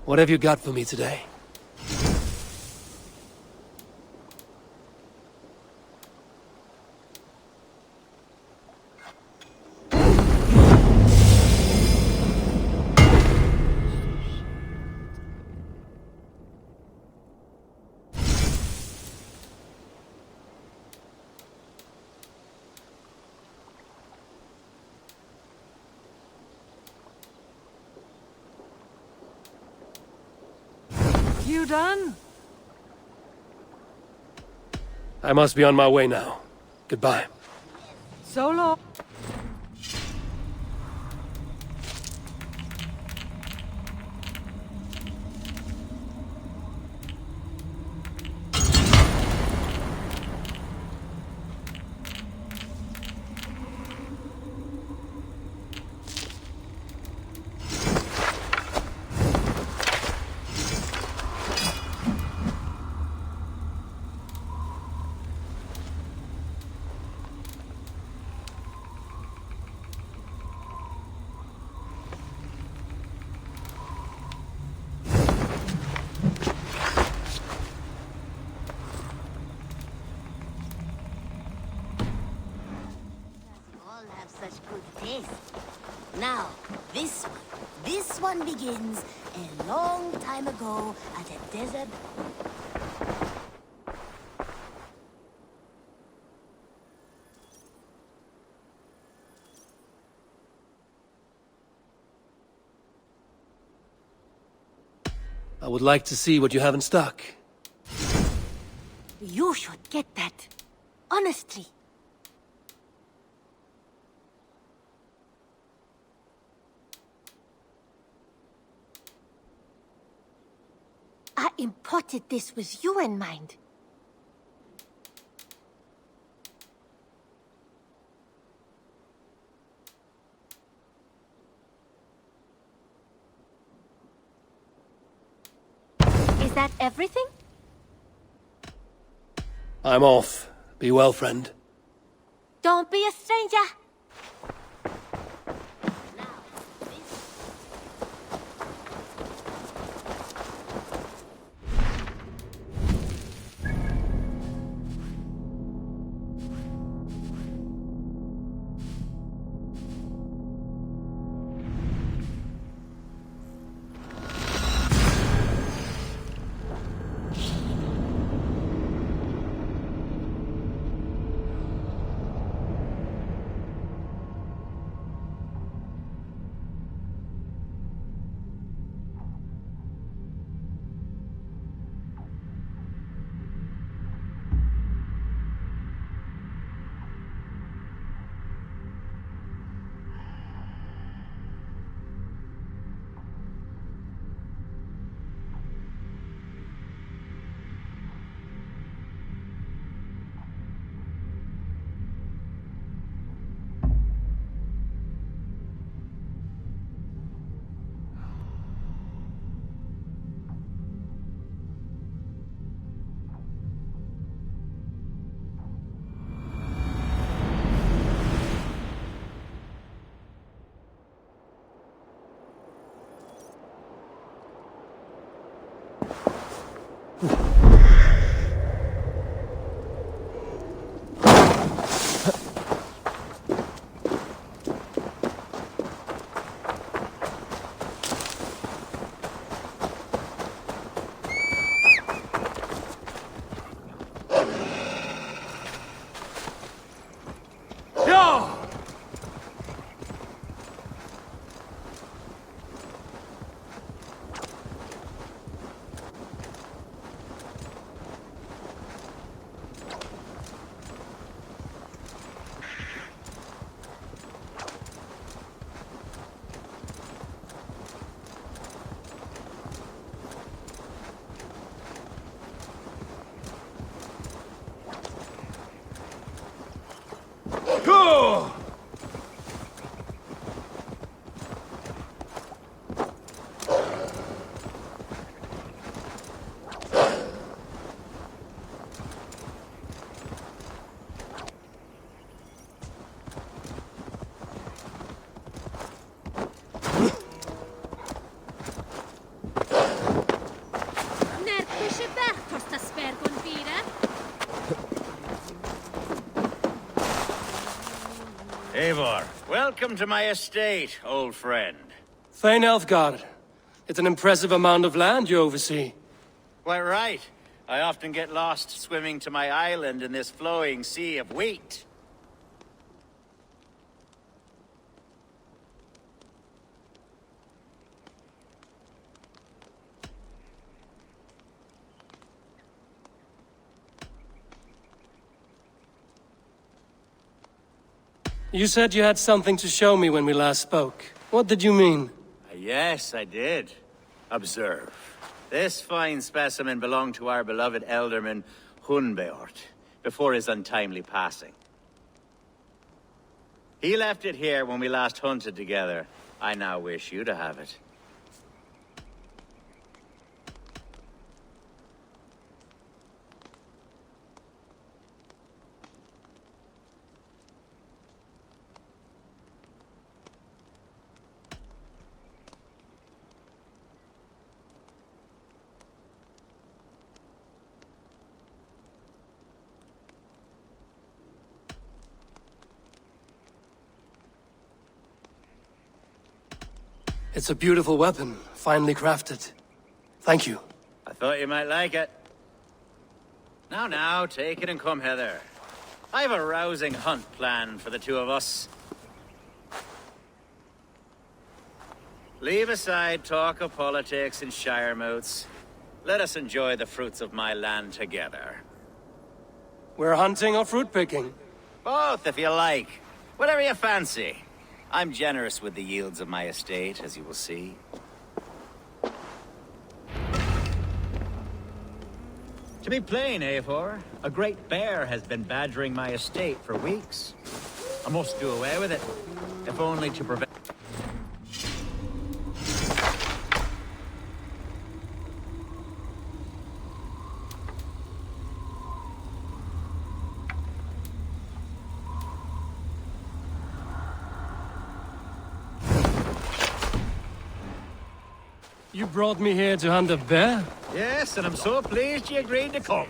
What have you got for me today? You done? I must be on my way now. Goodbye. So long. Now, this one begins a long time ago at a desert. I would like to see what you have in stock. You should get that. Honestly. I imported this with you in mind. Is that everything? I'm off. Be well, friend. Don't be a stranger. Cool! Eivor, welcome to my estate, old friend. Thane Elfgard. It's an impressive amount of land you oversee. Quite right. I often get lost swimming to my island in this flowing sea of wheat. You said you had something to show me when we last spoke. What did you mean? Yes, I did. Observe. This fine specimen belonged to our beloved elderman, Hunbeort, before his untimely passing. He left it here when we last hunted together. I now wish you to have it. It's a beautiful weapon, finely crafted. Thank you. I thought you might like it. Now, take it and come hither. I have a rousing hunt planned for the two of us. Leave aside talk of politics and shire moats. Let us enjoy the fruits of my land together. We're hunting or fruit picking? Both, if you like. Whatever you fancy. I'm generous with the yields of my estate, as you will see. To be plain, Eivor, a great bear has been badgering my estate for weeks. I must do away with it, if only to prevent... You brought me here to hunt a bear? Yes, and I'm so pleased you agreed to come.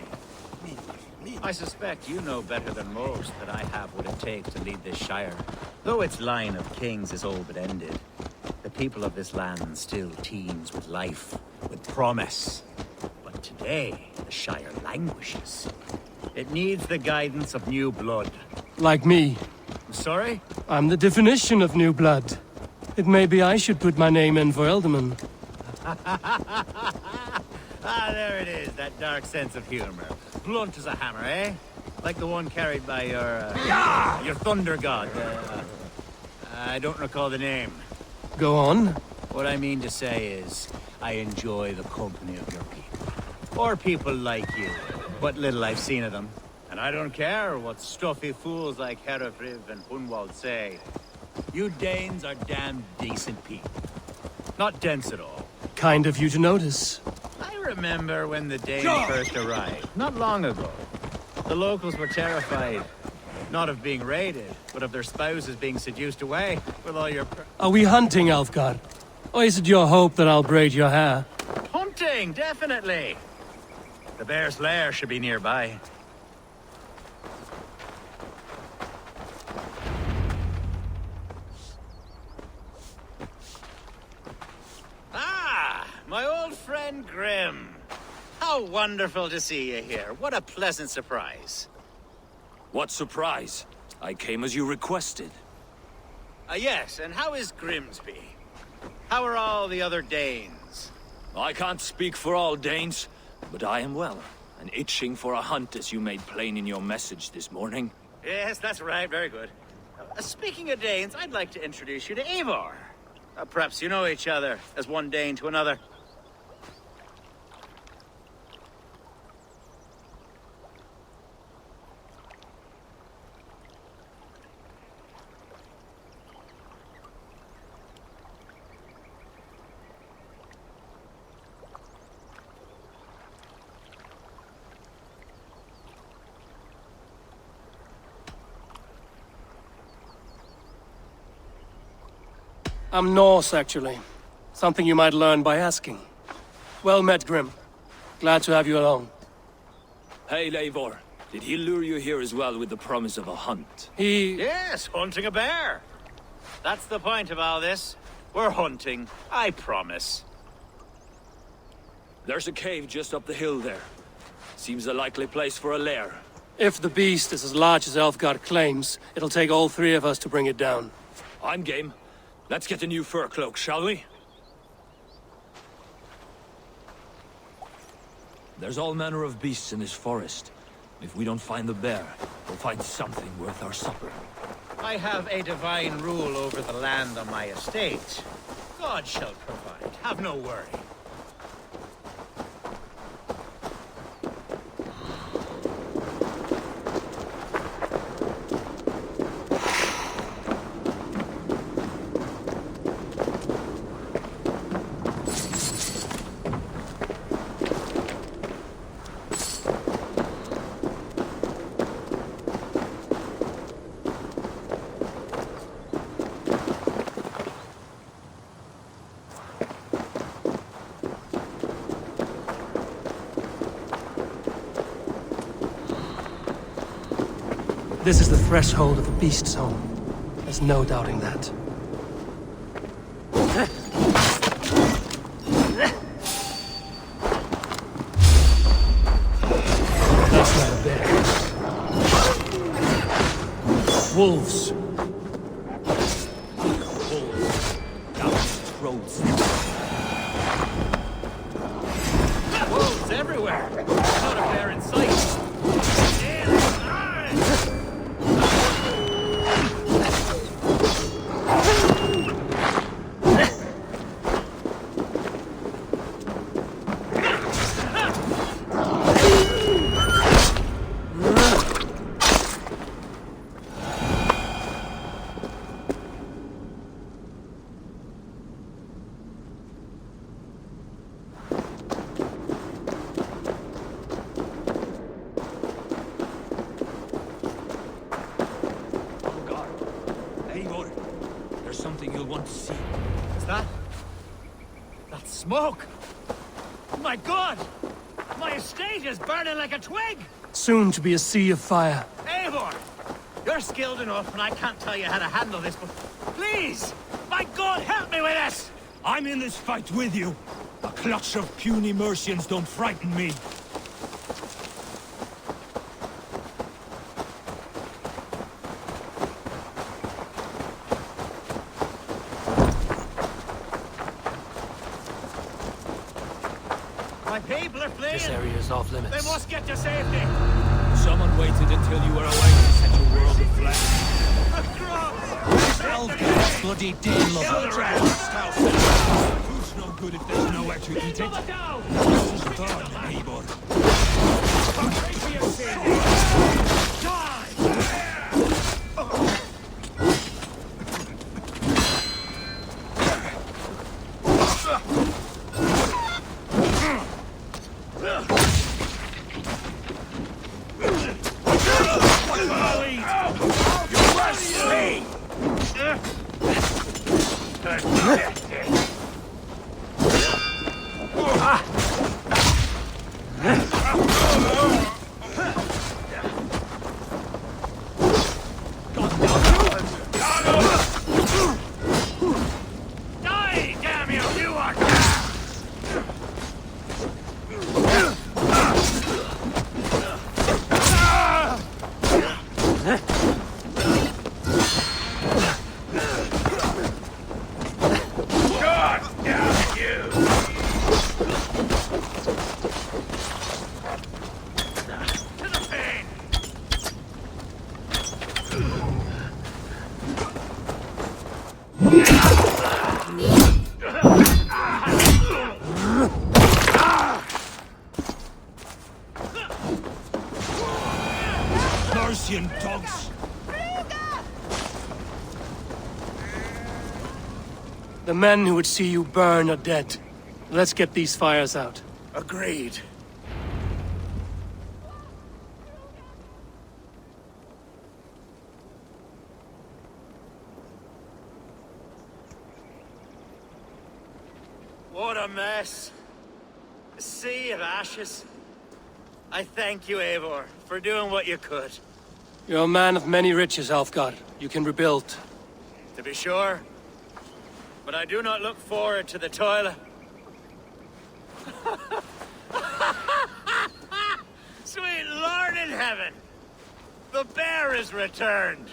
I suspect you know better than most that I have what it takes to lead this shire. Though its line of kings is all but ended, the people of this land still teems with life, with promise. But today, the shire languishes. It needs the guidance of new blood. Like me. Sorry? I'm the definition of new blood. It may be I should put my name in for Elderman. There it is, that dark sense of humor. Blunt as a hammer, eh? Like the one carried by your thunder god. I don't recall the name. Go on. What I mean to say is, I enjoy the company of your people. Or people like you. What little I've seen of them. And I don't care what stuffy fools like Herefriv and Hunwald say. You Danes are damn decent people. Not dense at all. Kind of you to notice. I remember when the Danes first arrived, not long ago. The locals were terrified, not of being raided, but of their spouses being seduced away with all your... Are we hunting, Alfgar? Or is it your hope that I'll braid your hair? Hunting, definitely! The bear's lair should be nearby. My old friend Grim. How wonderful to see you here. What a pleasant surprise. What surprise? I came as you requested. Yes, and how is Grimsby? How are all the other Danes? I can't speak for all Danes, but I am well, and itching for a hunt as you made plain in your message this morning. Yes, that's right. Very good. Speaking of Danes, I'd like to introduce you to Eivor. Perhaps you know each other, as one Dane to another. I'm Norse, actually. Something you might learn by asking. Well met, Grim. Glad to have you along. Hey, Eivor. Did he lure you here as well with the promise of a hunt? Yes, hunting a bear. That's the point of all this. We're hunting, I promise. There's a cave just up the hill there. Seems a likely place for a lair. If the beast is as large as Elfgard claims, it'll take all three of us to bring it down. I'm game. Let's get a new fur cloak, shall we? There's all manner of beasts in this forest. If we don't find the bear, we'll find something worth our supper. I have a divine rule over the land on my estate. God shall provide. Have no worry. This is the threshold of the beast's home. There's no doubting that. That's not a bear. Wolves. Wolves. Down throats. Wolves everywhere. Not a bear in sight. Smoke! My God! My estate is burning like a twig! Soon to be a sea of fire. Eivor! You're skilled enough, and I can't tell you how to handle this, but please! My God, help me with this! I'm in this fight with you. A clutch of puny Mercians don't frighten me. This area is off limits. They must get to safety! Someone waited until you were awake to set your world aflame. Elfgard's bloody dear lover. Food's no good if there's nowhere to eat it. This is done, Eivor. Mercian dogs! The men who would see you burn are dead. Let's get these fires out. Agreed. What a mess. A sea of ashes. I thank you, Eivor, for doing what you could. You're a man of many riches, Alfgar. You can rebuild. To be sure. But I do not look forward to the toilet. Sweet Lord in heaven! The bear is returned!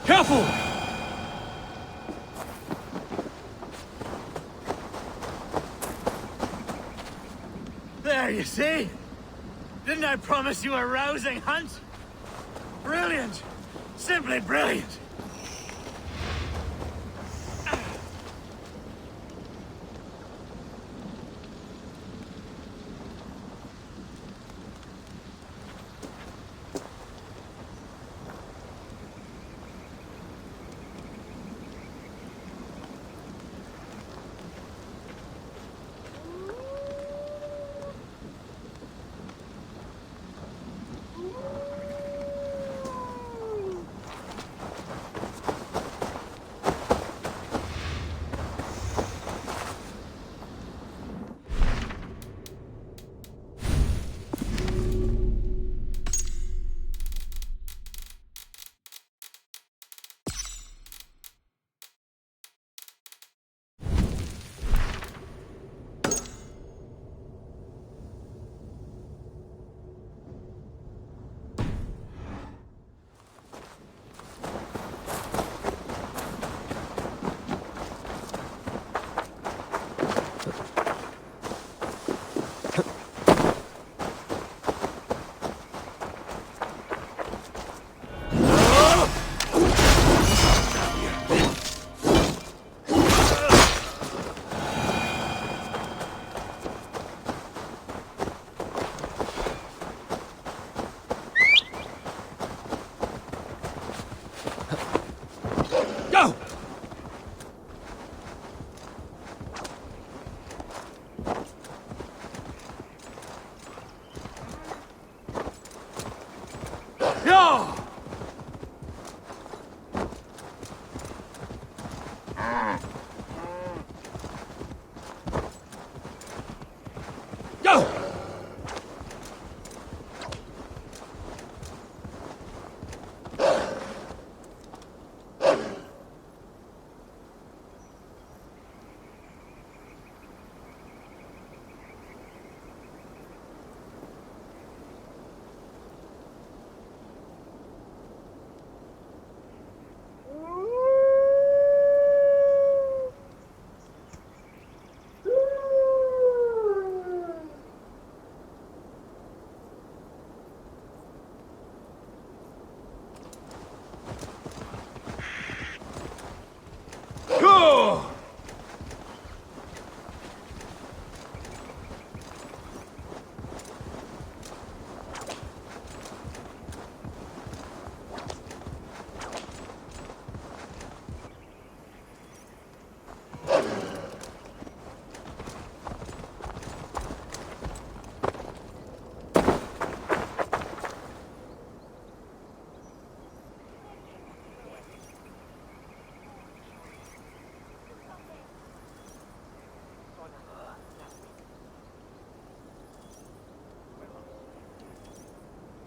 Careful! There, you see? Didn't I promise you a rousing hunt? Brilliant! Simply brilliant!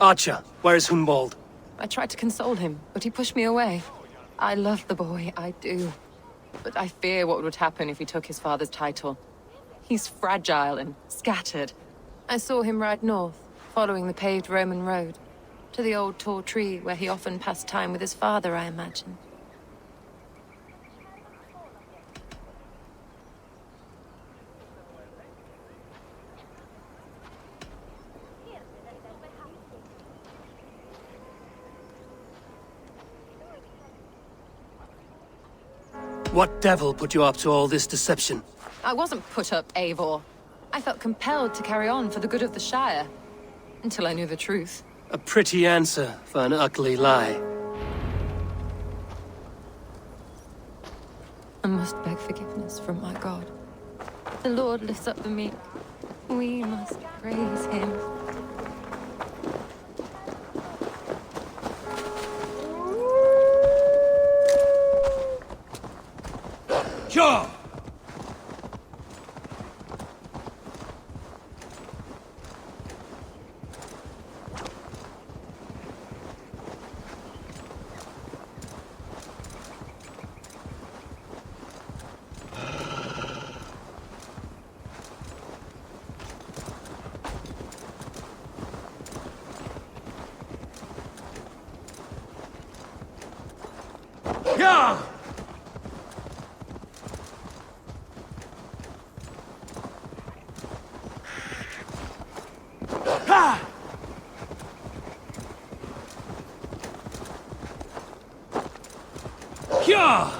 Archer, where is Hunwald? I tried to console him, but he pushed me away. I love the boy, I do. But I fear what would happen if he took his father's title. He's fragile and scattered. I saw him ride north, following the paved Roman road. To the old tall tree where he often passed time with his father, I imagine. What devil put you up to all this deception? I wasn't put up, Eivor. I felt compelled to carry on for the good of the Shire. Until I knew the truth. A pretty answer for an ugly lie. I must beg forgiveness from my God. The Lord lifts up the meek. We must praise him. Sure! Yeah! Ha! Yeah!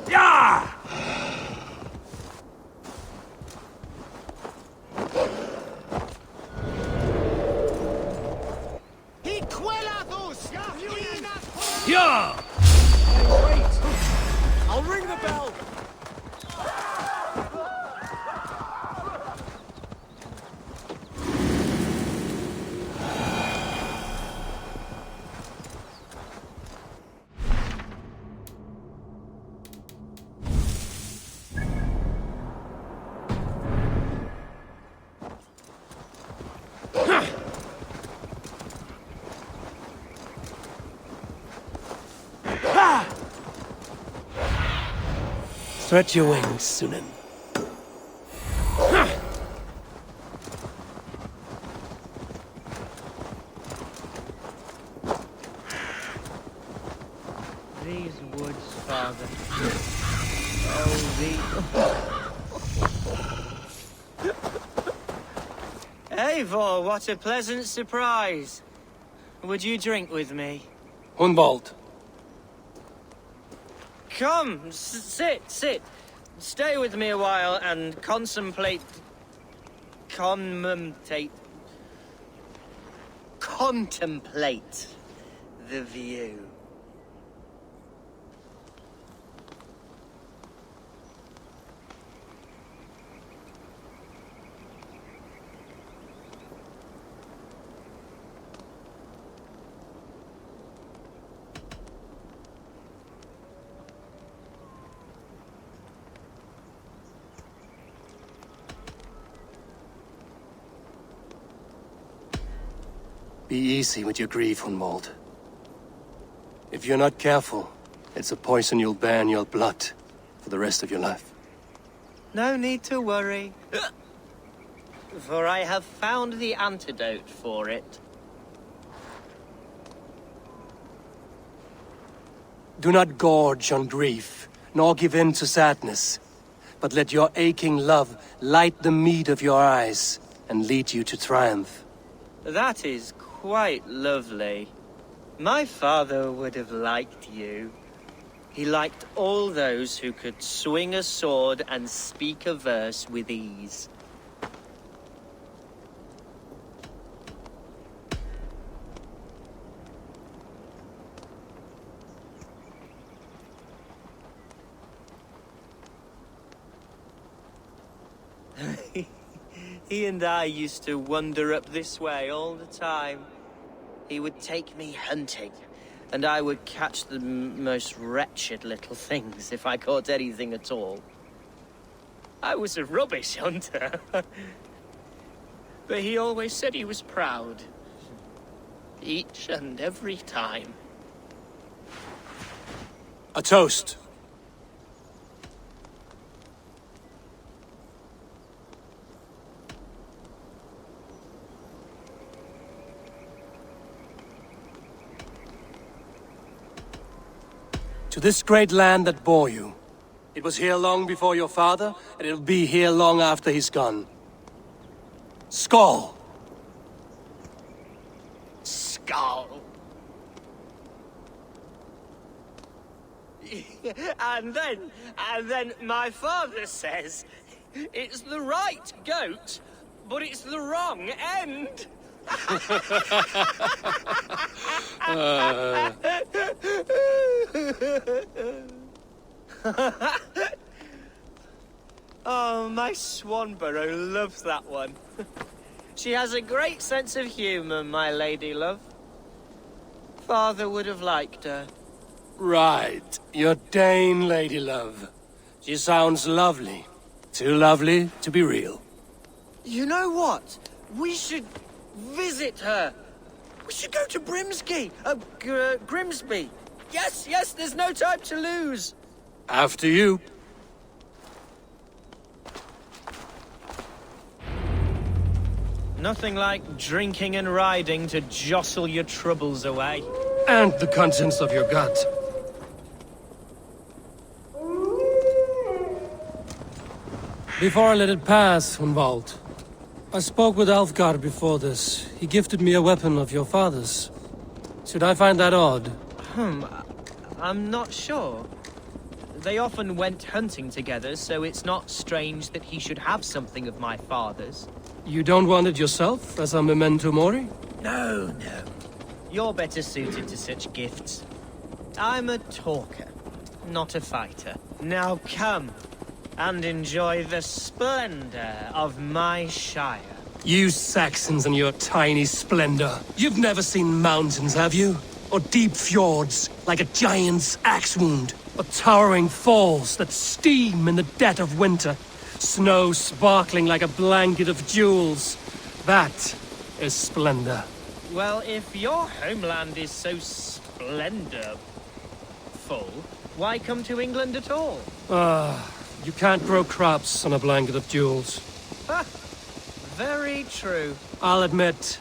Yeah! Yeah! Wait! I'll ring the bell! Stretch your wings, Sunan. These woods, Father. Oh, Eivor, what a pleasant surprise. Would you drink with me? Hunwald. Come, sit. Stay with me a while and contemplate the view. Be easy with your grief, Hunwald. If you're not careful, it's a poison you'll bear in your blood for the rest of your life. No need to worry, for I have found the antidote for it. Do not gorge on grief, nor give in to sadness, but let your aching love light the mead of your eyes and lead you to triumph. That is quite lovely. My father would have liked you. He liked all those who could swing a sword and speak a verse with ease. He and I used to wander up this way all the time. He would take me hunting, and I would catch the most wretched little things if I caught anything at all. I was a rubbish hunter. But he always said he was proud. Each and every time. A toast. To this great land that bore you. It was here long before your father, and it'll be here long after he's gone. Skull! Skull. And then my father says, it's the right goat, but it's the wrong end. Oh, my Swanborough loves that one. She has a great sense of humor, my lady love. Father would have liked her. Right, your Dane lady love. She sounds lovely. Too lovely to be real. You know what? We should visit her. We should go to Grimsby. Grimsby. Yes, there's no time to lose. After you. Nothing like drinking and riding to jostle your troubles away. And the contents of your gut. Before I let it pass, Hunwald, I spoke with Alfgar before this. He gifted me a weapon of your father's. Should I find that odd? I'm not sure. They often went hunting together, so it's not strange that he should have something of my father's. You don't want it yourself, as a memento mori? No. You're better suited to such gifts. I'm a talker, not a fighter. Now come and enjoy the splendor of my shire. You Saxons and your tiny splendor. You've never seen mountains, have you? Or deep fjords, like a giant's axe wound? Or towering falls that steam in the dead of winter? Snow sparkling like a blanket of jewels? That is splendor. Well, if your homeland is so splendorful, why come to England at all? You can't grow crops on a blanket of jewels. Very true. I'll admit,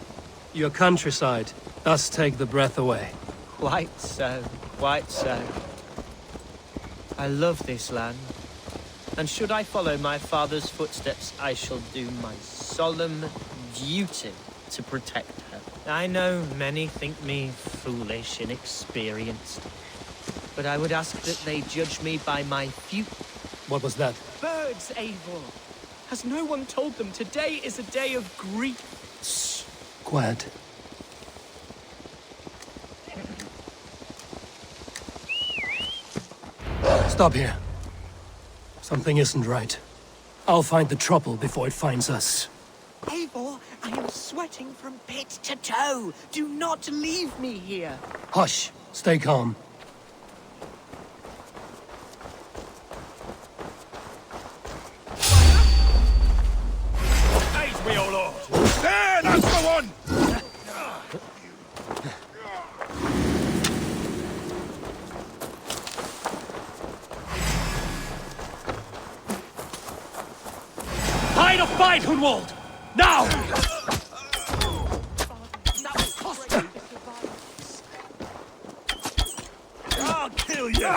your countryside does take the breath away. Quite so, quite so. I love this land. And should I follow my father's footsteps, I shall do my solemn duty to protect her. I know many think me foolish, inexperienced. But I would ask that they judge me by my future. What was that? Birds, Eivor! Has no one told them today is a day of grief? Shh. Quiet. Stop here. Something isn't right. I'll find the trouble before it finds us. Eivor, I am sweating from pit to toe. Do not leave me here. Hush. Stay calm. Aid me, O Lord! There, that's the one! Fight or fight, Hunwald! Now! I'll kill you!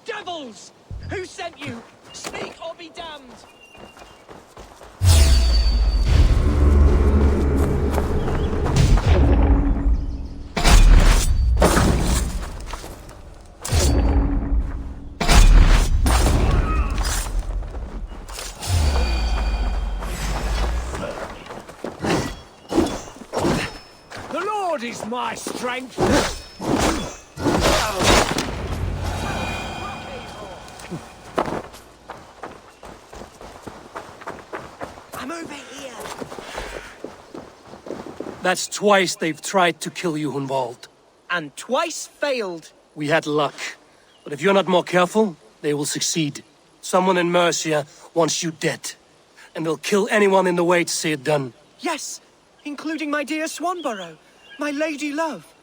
Devils! Who sent you? Speak or be damned! sword is my strength. I'm over here. That's twice they've tried to kill you, Hunwald. And twice failed. We had luck. But if you're not more careful, they will succeed. Someone in Mercia wants you dead. And they'll kill anyone in the way to see it done. Yes, including my dear Swanborough, my lady love.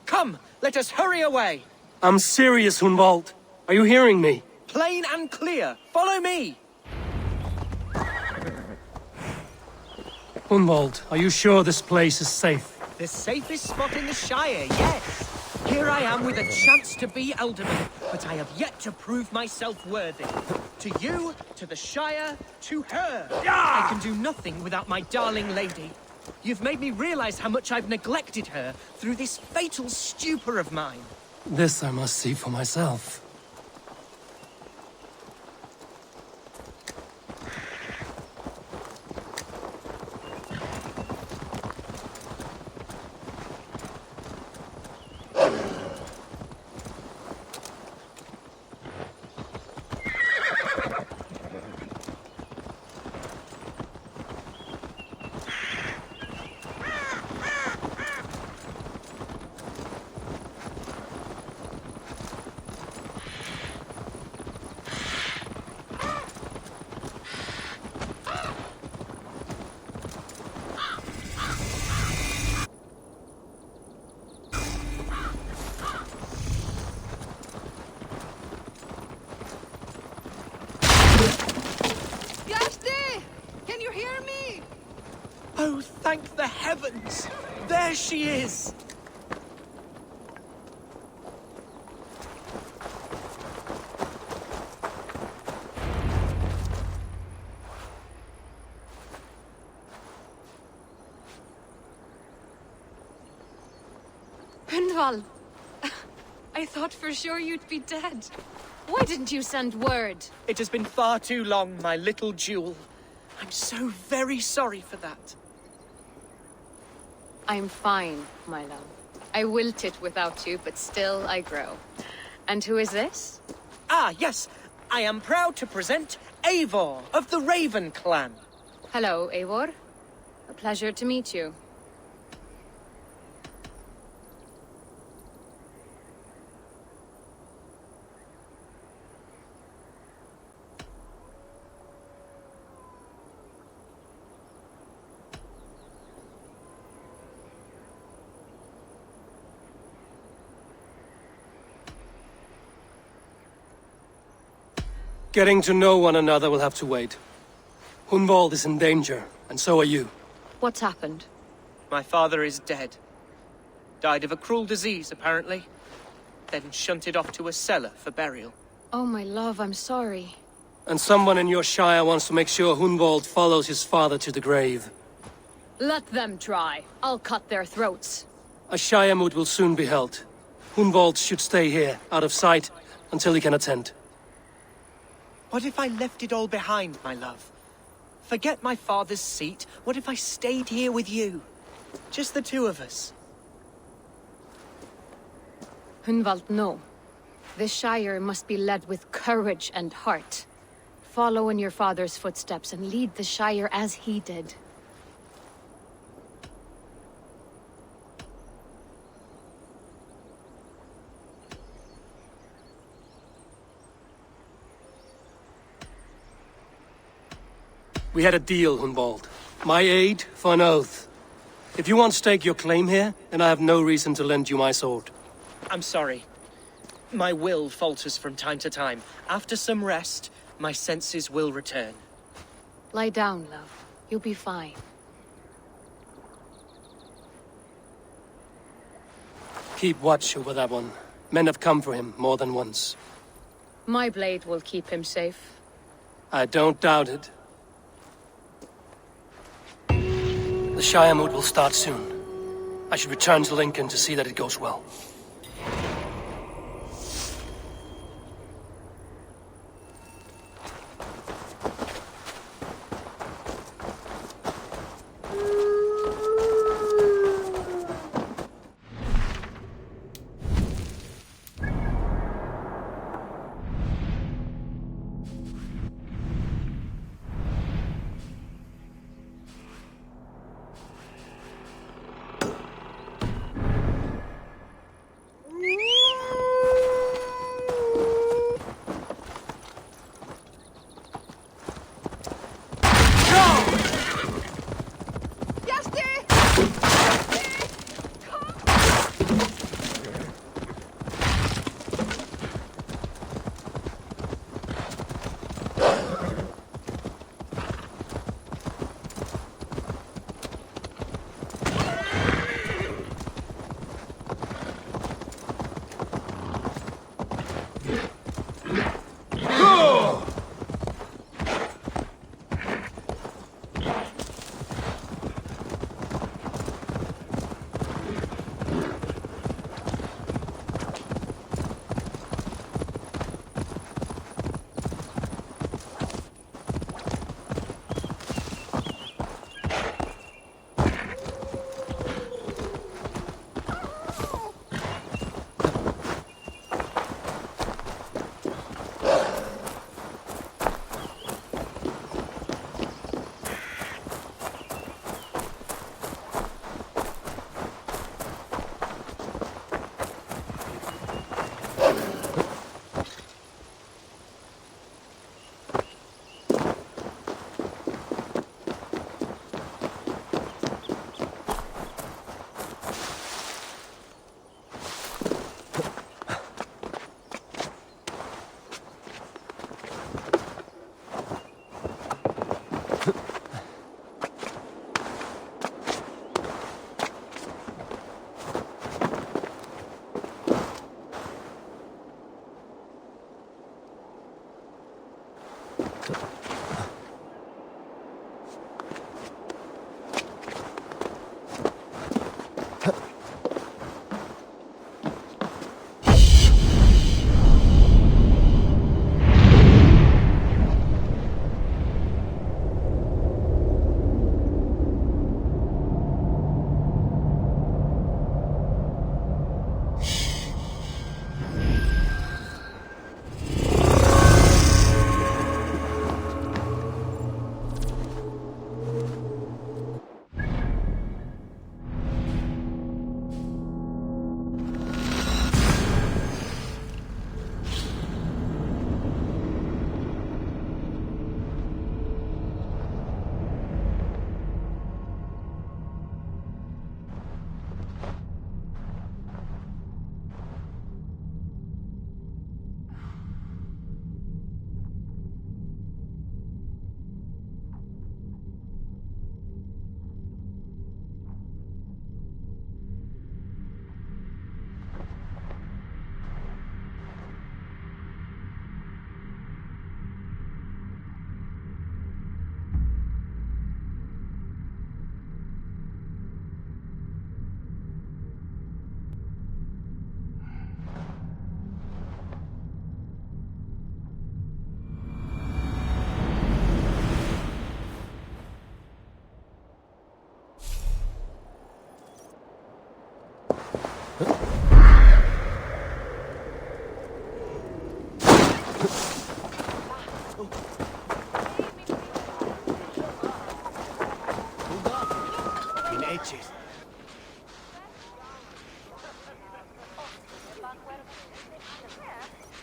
Come, let us hurry away. I'm serious, Hunwald. Are you hearing me? Plain and clear. Follow me. Hunwald, are you sure this place is safe? The safest spot in the Shire, yes. Here I am with a chance to be Alderman, but I have yet to prove myself worthy. To you, to the Shire, to her. I can do nothing without my darling lady. You've made me realize how much I've neglected her through this fatal stupor of mine. This I must see for myself. Oh, thank the heavens! There she is! Hunwald! I thought for sure you'd be dead. Why didn't you send word? It has been far too long, my little jewel. I'm so very sorry for that. I'm fine, my love. I wilted without you, but still I grow. And who is this? Ah, yes. I am proud to present Eivor of the Raven clan. Hello, Eivor. A pleasure to meet you. Getting to know one another will have to wait. Hunwald is in danger, and so are you. What's happened? My father is dead. Died of a cruel disease, apparently. Then shunted off to a cellar for burial. Oh, my love, I'm sorry. And someone in your shire wants to make sure Hunwald follows his father to the grave. Let them try. I'll cut their throats. A shire moot will soon be held. Hunwald should stay here, out of sight, until he can attend. What if I left it all behind, my love? Forget my father's seat. What if I stayed here with you? Just the two of us. Hunwald, no. This Shire must be led with courage and heart. Follow in your father's footsteps and lead the Shire as he did. We had a deal, Hunwald. My aid for an oath. If you want to stake your claim here, then I have no reason to lend you my sword. I'm sorry. My will falters from time to time. After some rest, my senses will return. Lie down, love. You'll be fine. Keep watch over that one. Men have come for him more than once. My blade will keep him safe. I don't doubt it. The Shire moot will start soon. I should return to Lincoln to see that it goes well.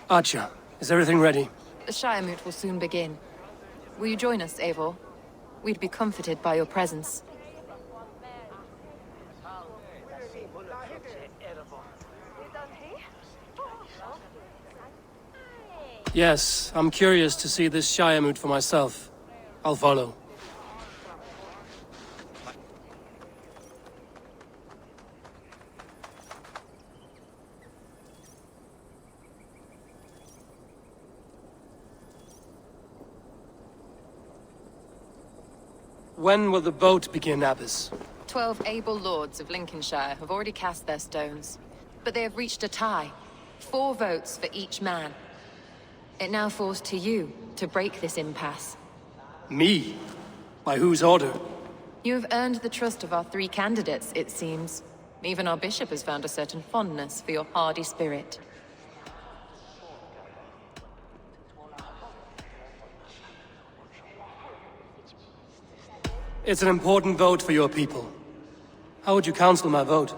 Archer, is everything ready? The Shire Moot will soon begin. Will you join us, Eivor? We'd be comforted by your presence. Yes, I'm curious to see this Shire Moot for myself. I'll follow. When will the vote begin, Abbess? 12 able lords of Lincolnshire have already cast their stones, but they have reached a tie. 4 votes for each man. It now falls to you to break this impasse. Me? By whose order? You have earned the trust of our 3 candidates, it seems. Even our bishop has found a certain fondness for your hardy spirit. It's an important vote for your people. How would you counsel my vote?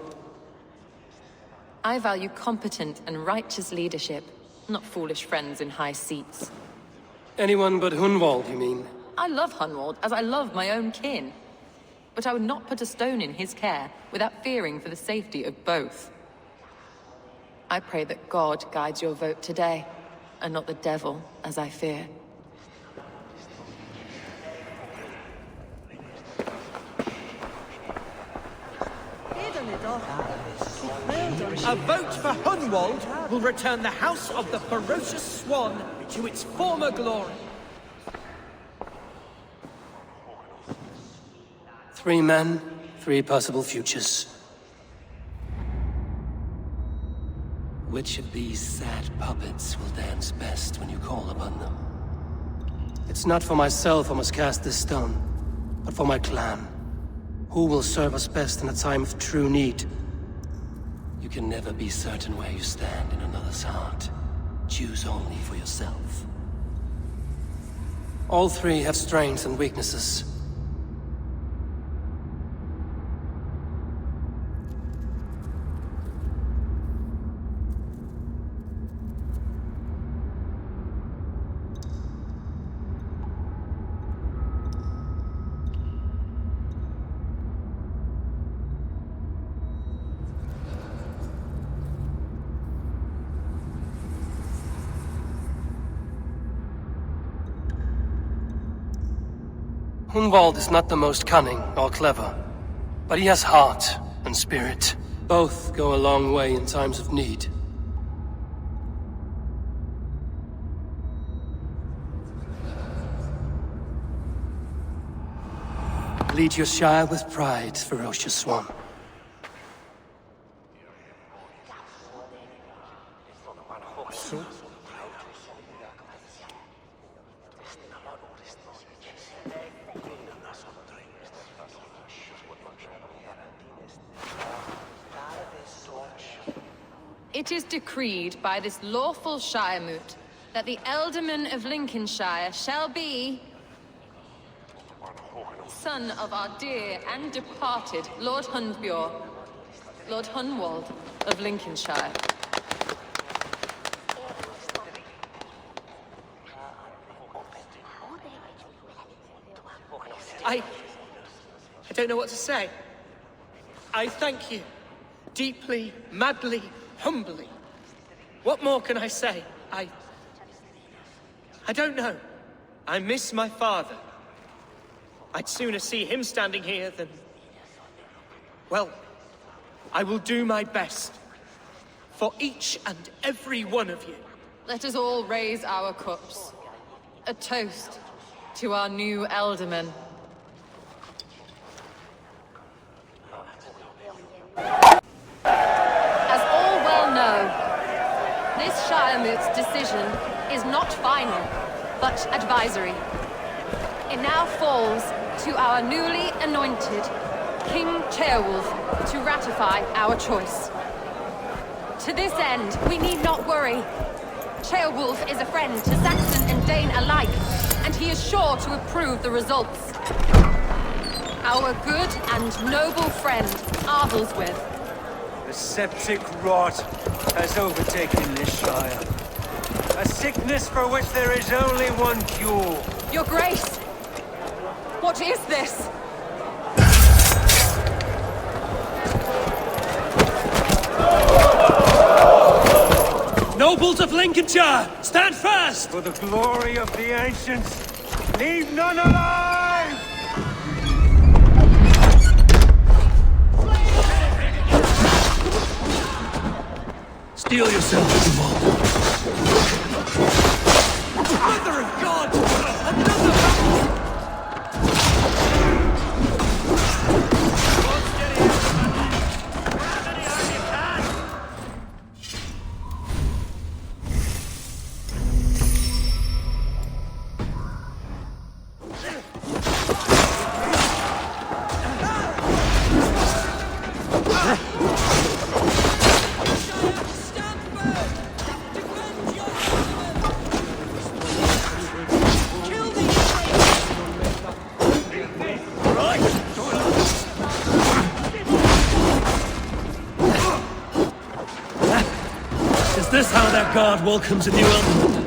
I value competent and righteous leadership, not foolish friends in high seats. Anyone but Hunwald, you mean? I love Hunwald, as I love my own kin. But I would not put a stone in his care without fearing for the safety of both. I pray that God guides your vote today, and not the devil, as I fear. A vote for Hunwald will return the House of the Ferocious Swan to its former glory. 3 men, 3 possible futures. Which of these sad puppets will dance best when you call upon them? It's not for myself I must cast this stone, but for my clan. Who will serve us best in a time of true need? You can never be certain where you stand in another's heart. Choose only for yourself. All 3 have strengths and weaknesses. Hunwald is not the most cunning or clever, but he has heart and spirit. Both go a long way in times of need. Lead your shire with pride, ferocious swan. It is decreed by this lawful Shiremoot that the Ealdorman of Lincolnshire shall be son of our dear and departed Lord Hundbjorn, Lord Hunwald of Lincolnshire. I don't know what to say. I thank you. Deeply, madly, humbly. What more can I say? I don't know. I miss my father. I'd sooner see him standing here than... Well, I will do my best. For each and every one of you. Let us all raise our cups. A toast to our new Ealdorman. As all well know, this Shiremoot's decision is not final, but advisory. It now falls to our newly anointed King Ceolwulf to ratify our choice. To this end, we need not worry. Ceolwulf is a friend to Saxon and Dane alike, and he is sure to approve the results. Our good and noble friend, Arvelswith. The septic rot has overtaken this shire. A sickness for which there is only one cure. Your Grace! What is this? Nobles of Lincolnshire, stand fast! For the glory of the ancients, leave none alive! Steel yourself, Hunwald. Mother of God! Another battle! Is this how that guard welcomes a new element?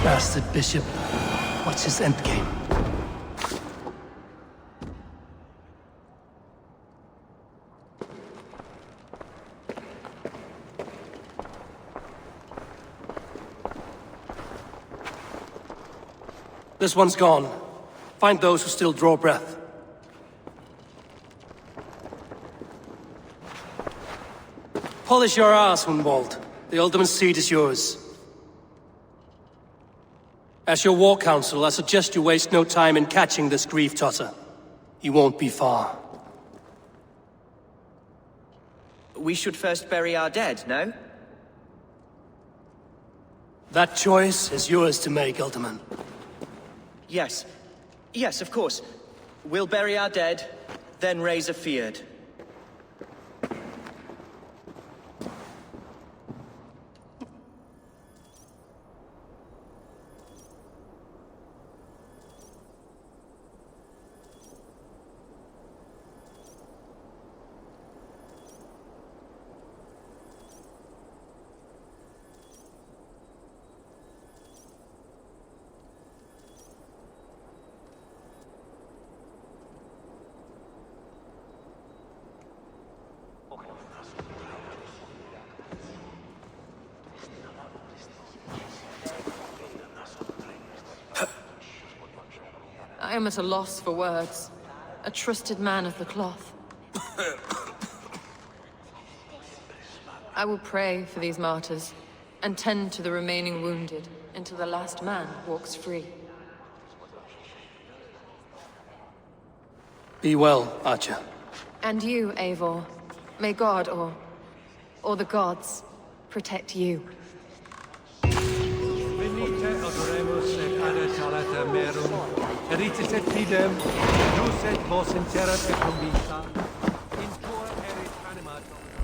Bastard bishop. What's his endgame? This one's gone. Find those who still draw breath. Polish your ass, Hunwald. The Ealdorman's seat is yours. As your war council, I suggest you waste no time in catching this grief-tosser. He won't be far. We should first bury our dead, no? That choice is yours to make, Ealdorman. Yes. Yes, of course. We'll bury our dead, then raise a feard. I am at a loss for words. A trusted man of the cloth. I will pray for these martyrs, and tend to the remaining wounded until the last man walks free. Be well, Archer. And you, Eivor. May God, or the gods, protect you. Venite adoremus et adetalata merum, eritis et fidem, nus et vos in terra et convita, in tua erit anima Domini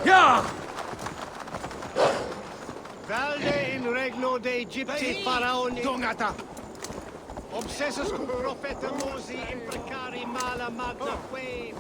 mea. Valde in regno de Egypti faraon Dongata. Obsessus cum profeta Mosi imprecari mala magna que.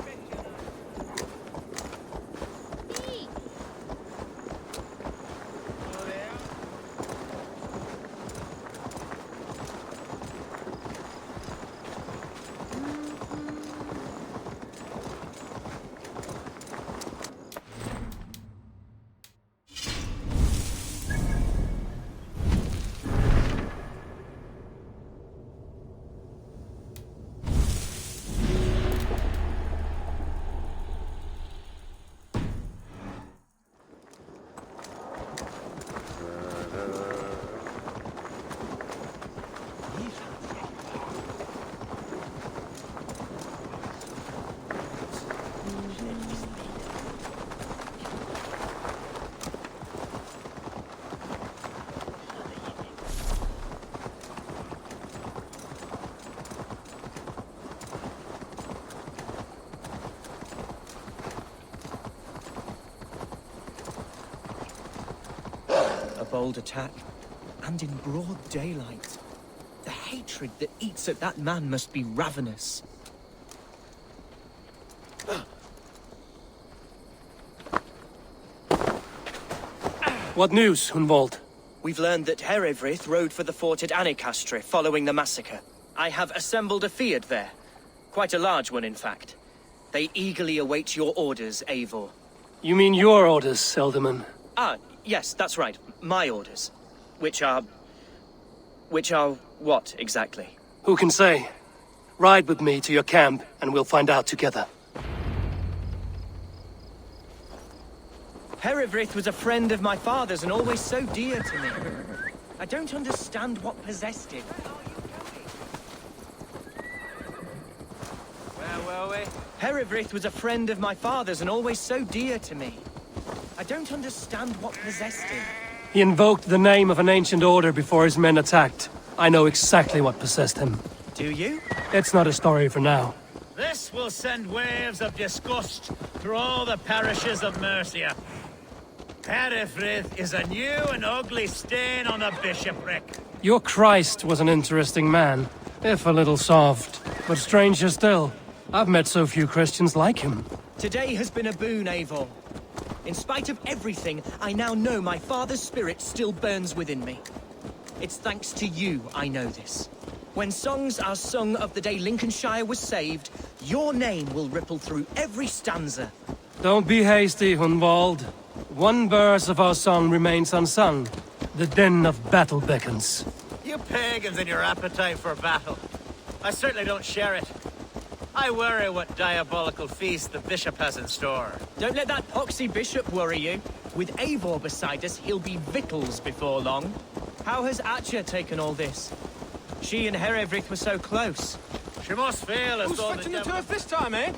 A bold attack, and in broad daylight. The hatred that eats at that man must be ravenous. What news, Hunwald? We've learned that Herewrith rode for the fort at Annikastre following the massacre. I have assembled a field there. Quite a large one, in fact. They eagerly await your orders, Eivor. You mean your orders, Elderman? Ah, yes, that's right. My orders. Which are what, exactly? Who can say? Ride with me to your camp, and we'll find out together. Herewrith was a friend of my father's and always so dear to me. I don't understand what possessed him. Where were we? Herewrith was a friend of my father's and always so dear to me. I don't understand what possessed him. He invoked the name of an ancient order before his men attacked. I know exactly what possessed him. Do you? It's not a story for now. This will send waves of disgust through all the parishes of Mercia. Herewrith is a new and ugly stain on the bishopric. Your Christ was an interesting man, if a little soft. But stranger still, I've met so few Christians like him. Today has been a boon, Eivor. In spite of everything, I now know my father's spirit still burns within me. It's thanks to you I know this. When songs are sung of the day Lincolnshire was saved, your name will ripple through every stanza. Don't be hasty, Hunwald. One verse of our song remains unsung. The din of battle beckons. You pagans and your appetite for battle. I certainly don't share it. I worry what diabolical feast the bishop has in store. Don't let that poxy bishop worry you. With Eivor beside us, he'll be victuals before long. How has Atcha taken all this? She and Herewrith were so close. She must feel as Who's though fetching the turf this time, eh?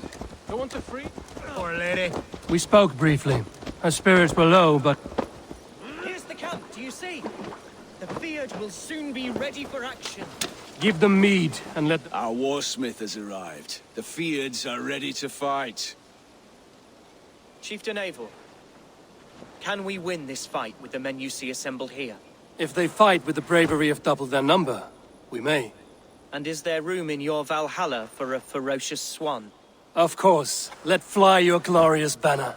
Don't want to free? Poor lady. We spoke briefly. Her spirits were low, but... Here's the camp, do you see? The Fiat will soon be ready for action. Give them mead, and let... Our warsmith has arrived. The Fyrds are ready to fight. Chieftain Eivor, can we win this fight with the men you see assembled here? If they fight with the bravery of double their number, we may. And is there room in your Valhalla for a ferocious swan? Of course. Let fly your glorious banner.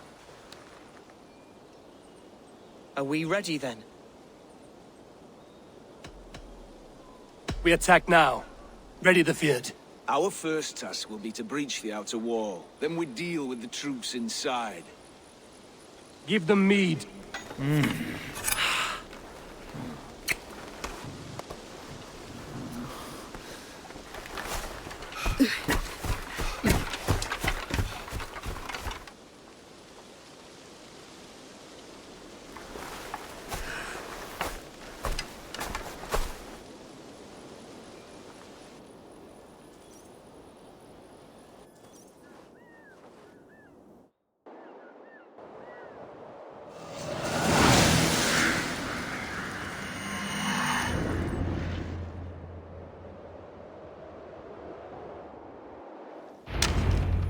Are we ready then? We attack now. Ready the Fyrd. Our first task will be to breach the outer wall. Then we deal with the troops inside. Give them mead.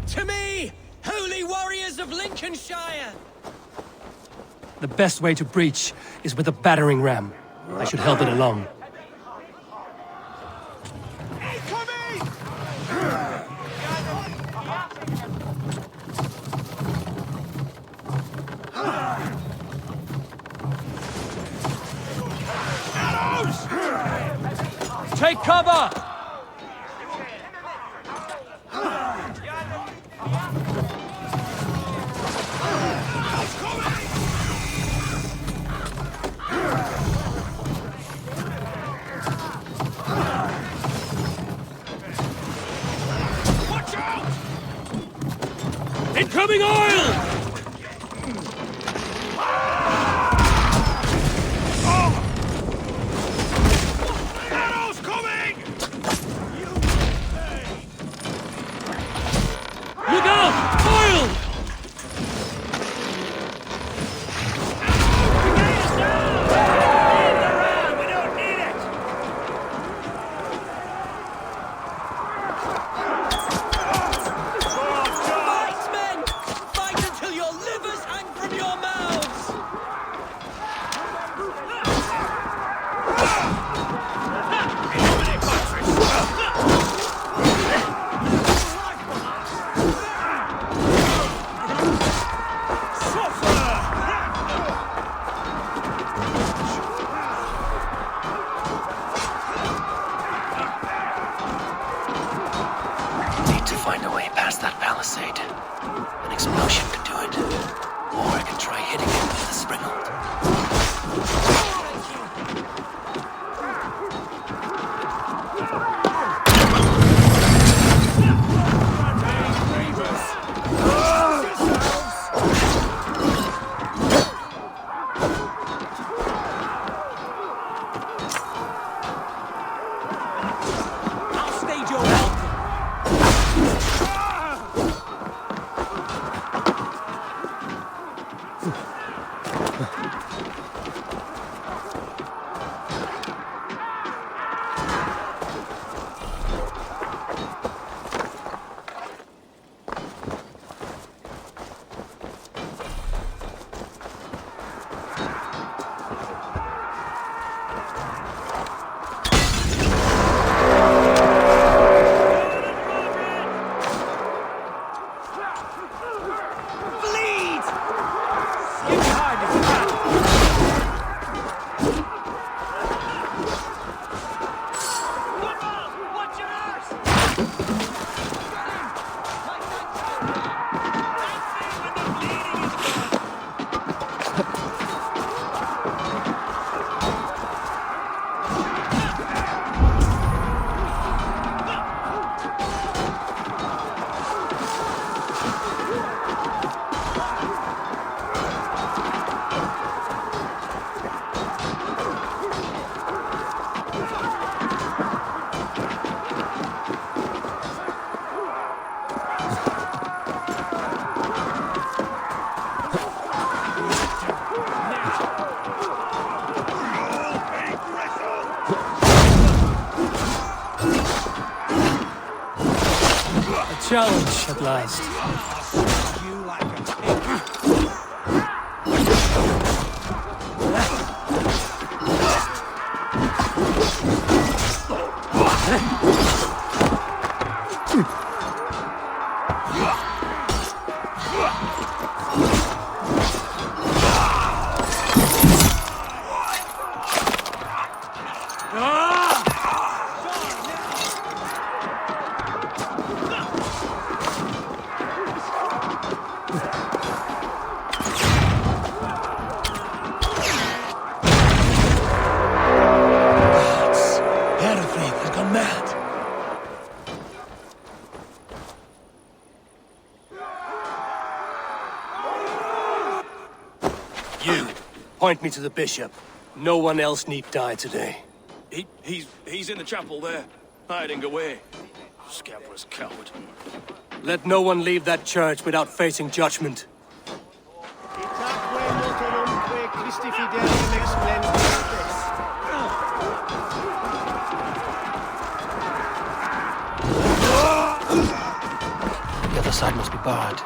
To me, holy warriors of Lincolnshire! The best way to breach is with a battering ram. I should help it along. Take cover! Watch out! Incoming oil! Arrows coming! Look out! Oil! Find a way past that palisade. An explosion could do it. Or I could try hitting it with the springald. challenge at last. Everything has gone mad. You, point me to the bishop. No one else need die today. He's in the chapel there, hiding away. Scabrous coward. Let no one leave that church without facing judgment. The other side must be barred.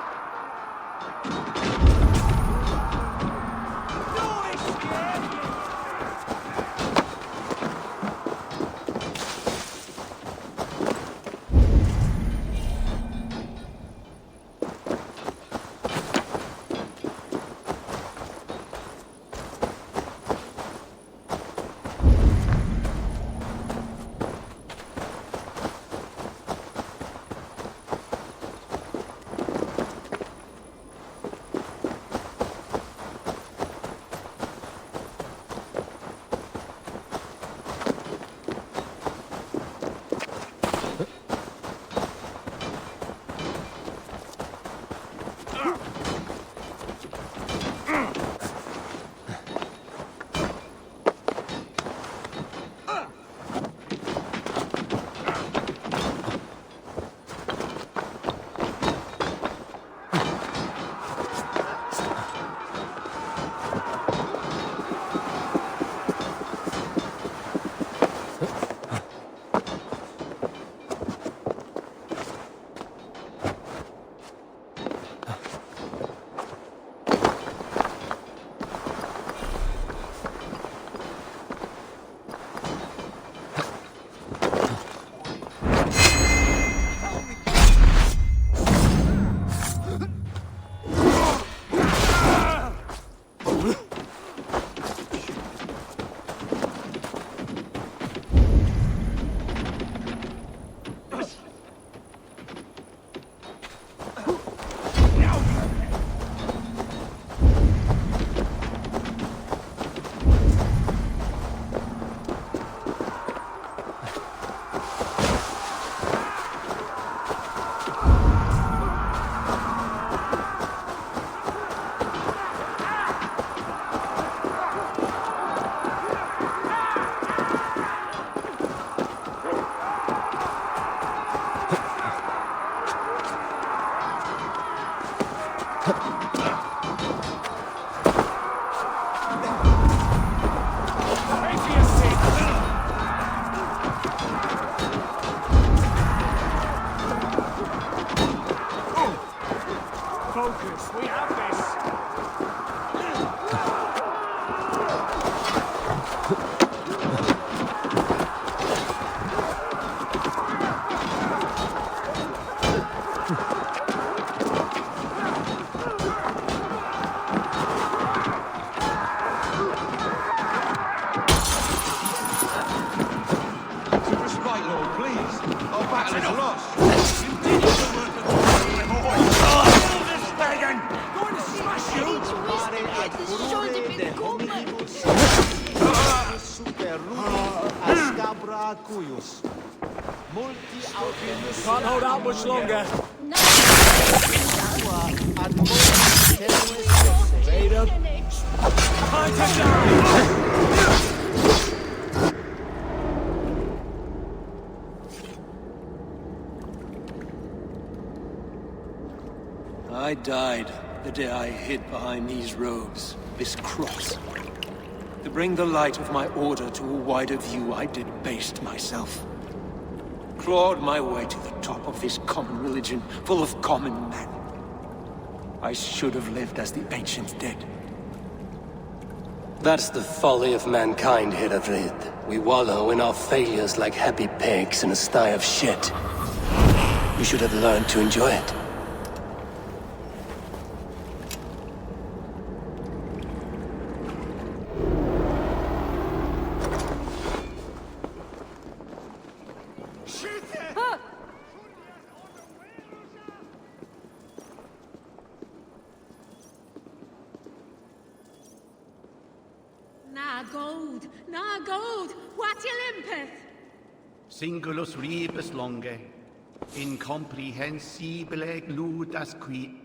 Can't hold out much longer. Straight up. Time to die! I died the day I hid behind these robes, this cross. To bring the light of my order to a wider view, I debased myself. clawed my way to the top of this common religion, full of common men. I should have lived as the ancients did. That's the folly of mankind, Hiravrid. We wallow in our failures like happy pigs in a sty of shit. You should have learned to enjoy it. Na gold, what limpeth? Singulus rebus longe, incomprehensibile gludas qui.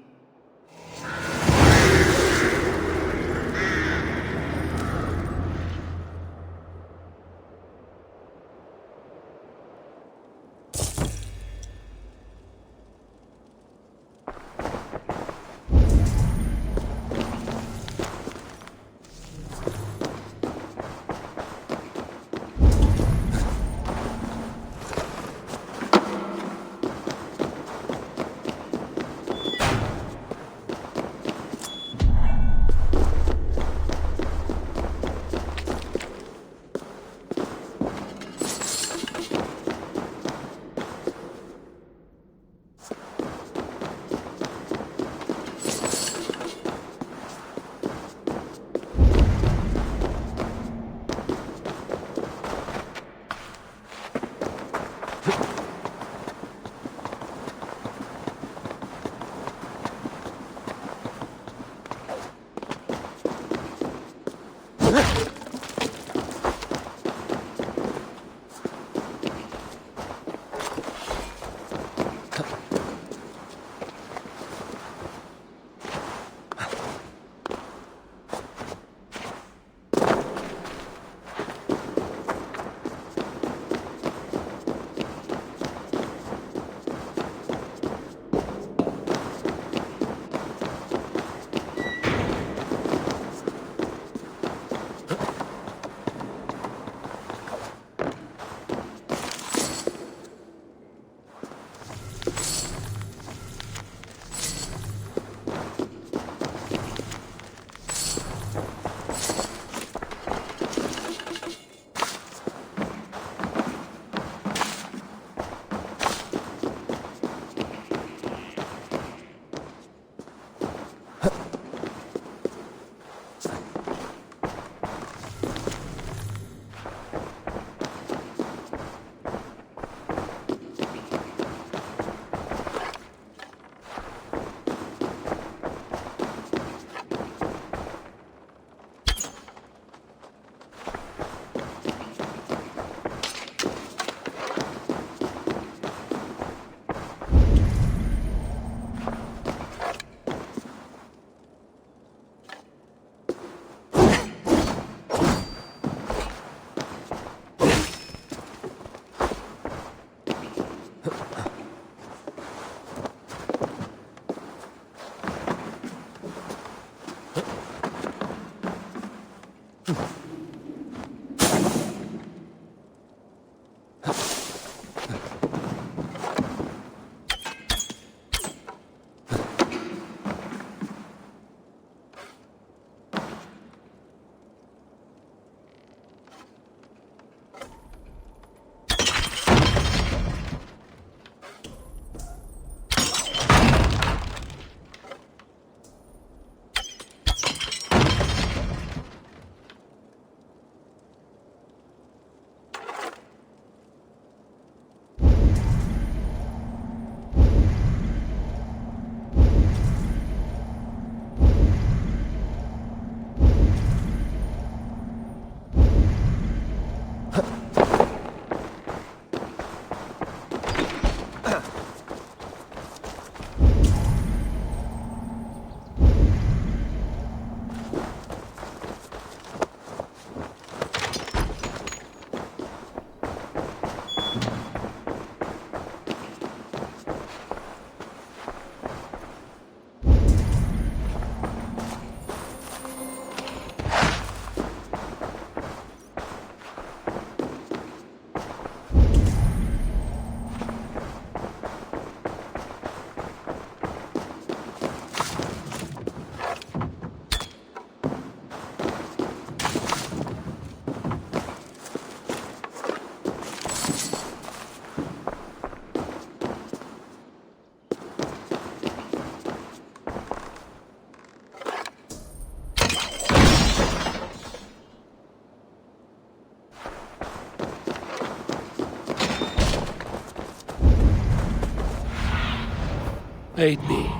Aid me.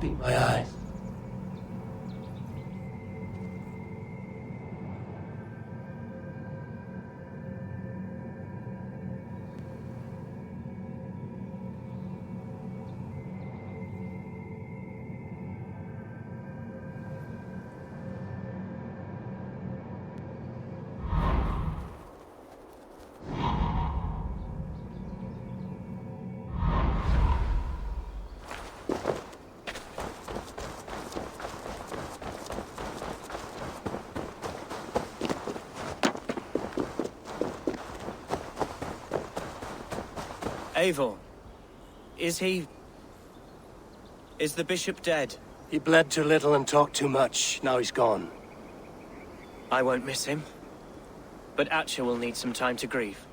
Be my eyes. Eivor, is the bishop dead? He bled too little and talked too much. Now he's gone. I won't miss him. But Atcha will need some time to grieve.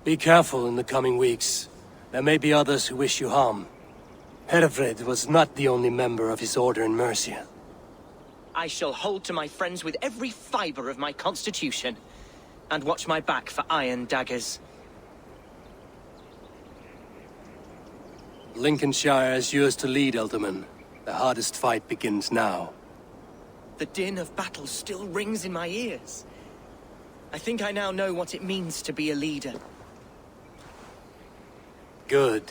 Be careful in the coming weeks. There may be others who wish you harm. Herefrid was not the only member of his order in Mercia. I shall hold to my friends with every fibre of my constitution, and watch my back for iron daggers. Lincolnshire is yours to lead, Elderman. The hardest fight begins now. The din of battle still rings in my ears. I think I now know what it means to be a leader. Good.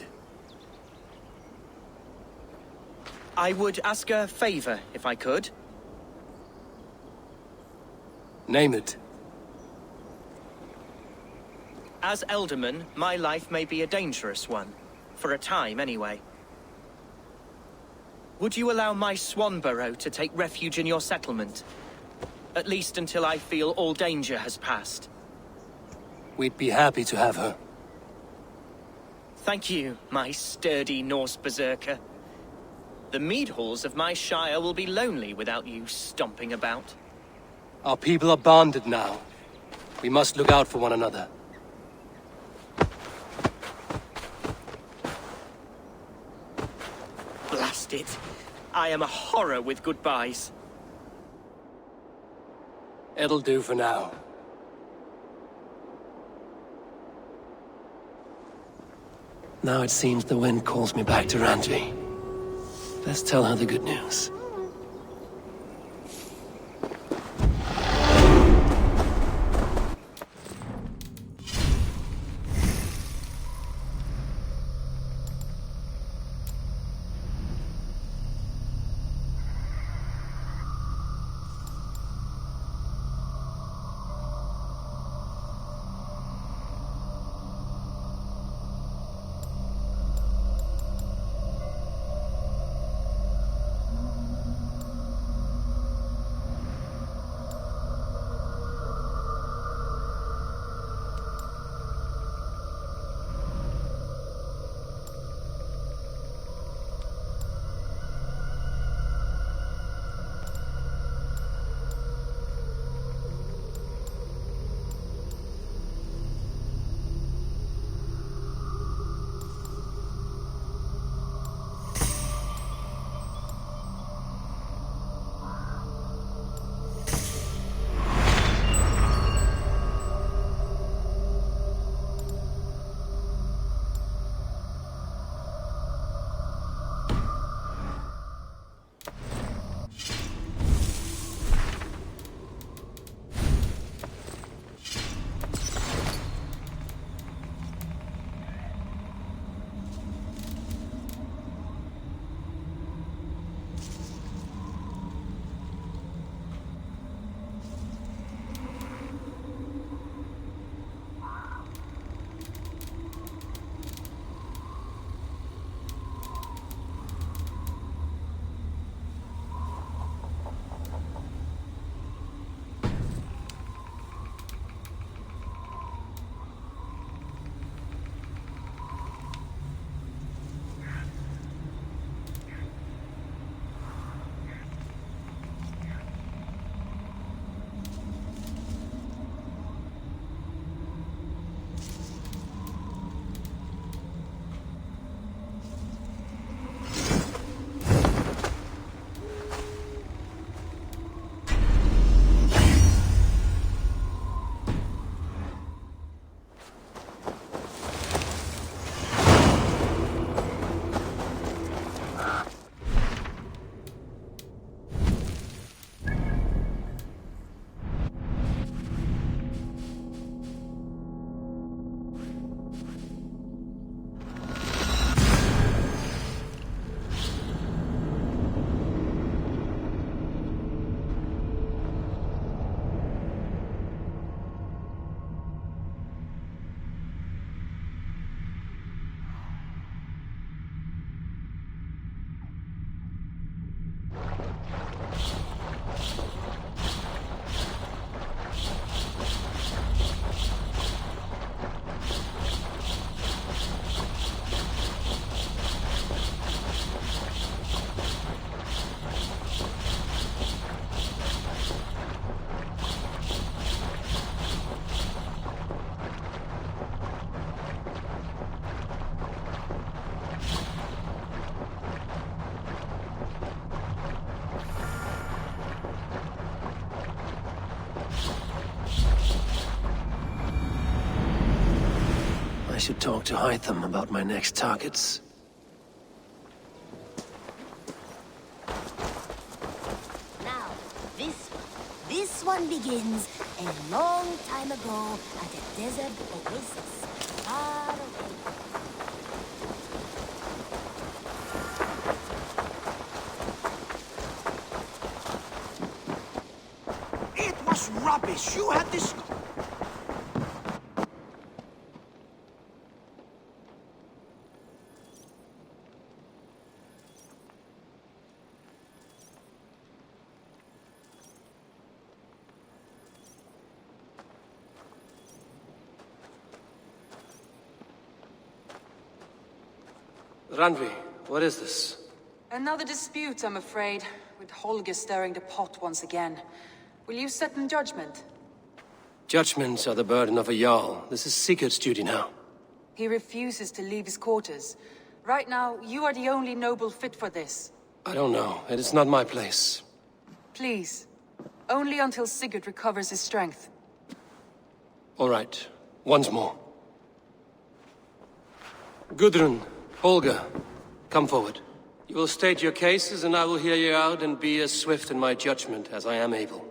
I would ask a favor, if I could. Name it. As Elderman, my life may be a dangerous one. For a time, anyway. Would you allow my Swanborough to take refuge in your settlement? At least until I feel all danger has passed. We'd be happy to have her. Thank you, my sturdy Norse berserker. The mead halls of my shire will be lonely without you stomping about. Our people are bonded now. We must look out for one another. Blast it. I am a horror with goodbyes. It'll do for now. Now it seems the wind calls me back to Randvi. Let's tell her the good news. should talk to Hytham about my next targets. Now, this one begins a long time ago at a desert oasis far away. It was rubbish. You had this... Randvi, what is this? Another dispute, I'm afraid, with Holger stirring the pot once again. Will you sit in judgment? Judgments are the burden of a Jarl. This is Sigurd's duty now. He refuses to leave his quarters. Right now, you are the only noble fit for this. I don't know. It is not my place. Please. Only until Sigurd recovers his strength. All right. Once more. Gudrun, Holger, come forward. You will state your cases, and I will hear you out and be as swift in my judgment as I am able.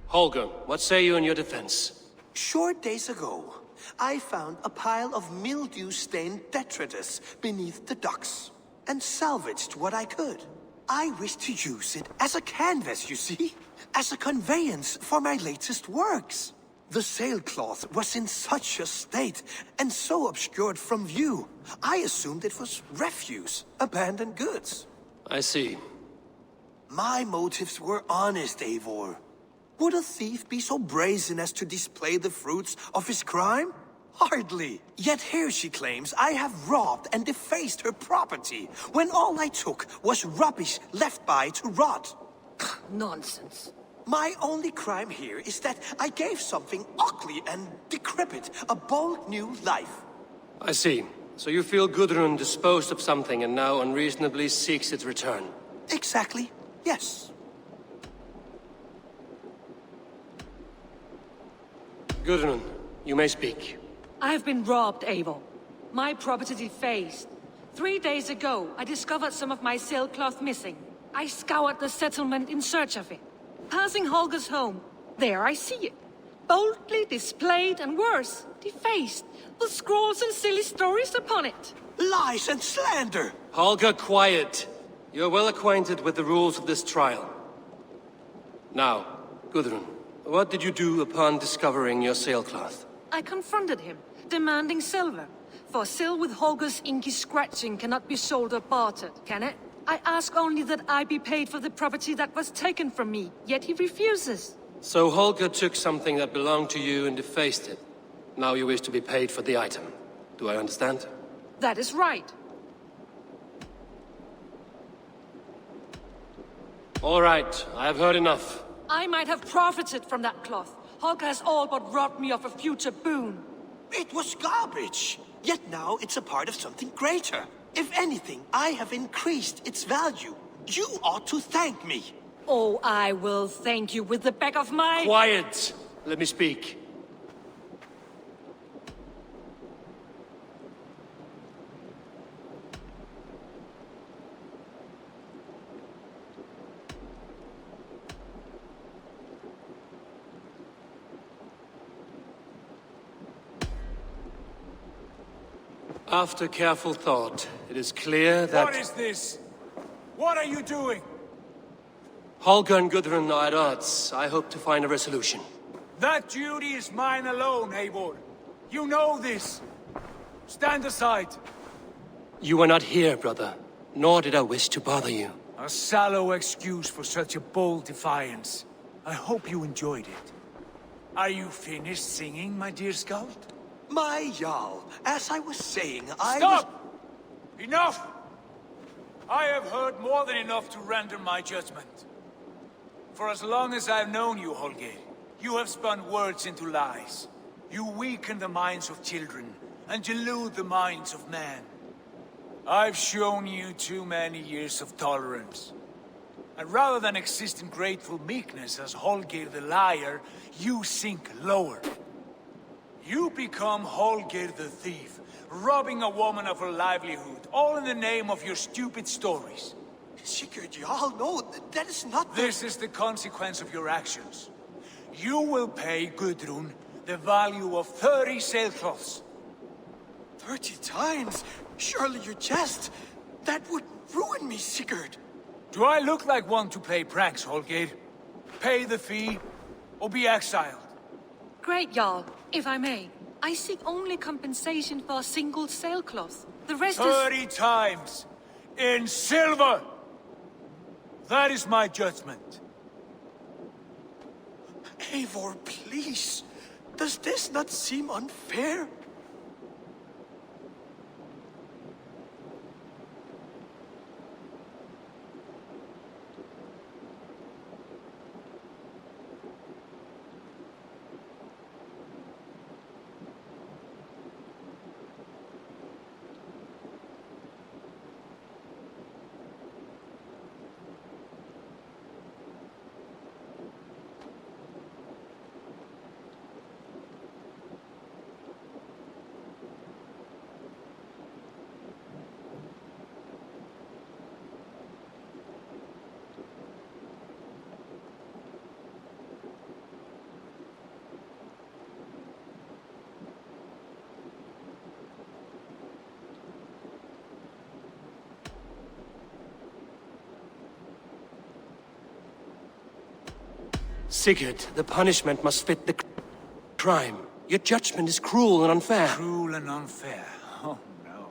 Holger, what say you in your defense? Short days ago, I found a pile of mildew-stained detritus beneath the docks, and salvaged what I could. I wish to use it as a canvas, you see? As a conveyance for my latest works. The sailcloth was in such a state, and so obscured from view, I assumed it was refuse, abandoned goods. I see. My motives were honest, Eivor. Would a thief be so brazen as to display the fruits of his crime? Hardly. Yet here she claims I have robbed and defaced her property, when all I took was rubbish left by to rot. Nonsense. My only crime here is that I gave something ugly and decrepit a bold new life. I see. So you feel Gudrun disposed of something and now unreasonably seeks its return? Exactly, yes. Gudrun, you may speak. I have been robbed, Eivor. My property defaced. 3 days ago, I discovered some of my sailcloth missing. I scoured the settlement in search of it. Passing Holger's home, there I see it. Boldly displayed and worse, defaced, with scrawls and silly stories upon it. Lies and slander! Holger, quiet! You're well acquainted with the rules of this trial. Now, Gudrun, what did you do upon discovering your sailcloth? I confronted him, demanding silver. For sil with Holger's inky scratching cannot be sold or bartered, can it? I ask only that I be paid for the property that was taken from me, yet he refuses. So Holger took something that belonged to you and defaced it. Now you wish to be paid for the item. Do I understand? That is right. All right, I have heard enough. I might have profited from that cloth. Holger has all but robbed me of a future boon. It was garbage. Yet now it's a part of something greater. If anything, I have increased its value. You ought to thank me. Oh, I will thank you with the back of my... Quiet! Let me speak. After careful thought, it is clear that... What is this? What are you doing? Holger and Gudrun are at odds. I hope to find a resolution. That duty is mine alone, Eivor. You know this. Stand aside. You were not here, brother. Nor did I wish to bother you. A sallow excuse for such a bold defiance. I hope you enjoyed it. Are you finished singing, my dear Skald? My Jarl, as I was saying, I Stop! Enough! I have heard more than enough to render my judgment. For as long as I've known you, Holger, you have spun words into lies. You weaken the minds of children, and delude the minds of men. I've shown you too many years of tolerance. And rather than exist in grateful meekness as Holgeir the liar, you sink lower. You become Holgeir the thief, robbing a woman of her livelihood, all in the name of your stupid stories. Sigurd, you all know that is not the... This is the consequence of your actions. You will pay Gudrun the value of 30 sailcloths. 30 times? Surely you jest. That would ruin me, Sigurd. Do I look like one to play pranks, Holgeir? Pay the fee, or be exiled. Great, Jarl. If I may, I seek only compensation for a single sailcloth. The rest 30 times! In silver! That is my judgment. Eivor, please. Does this not seem unfair? Sigurd, the punishment must fit the crime. Your judgment is cruel and unfair. Cruel and unfair? Oh, no.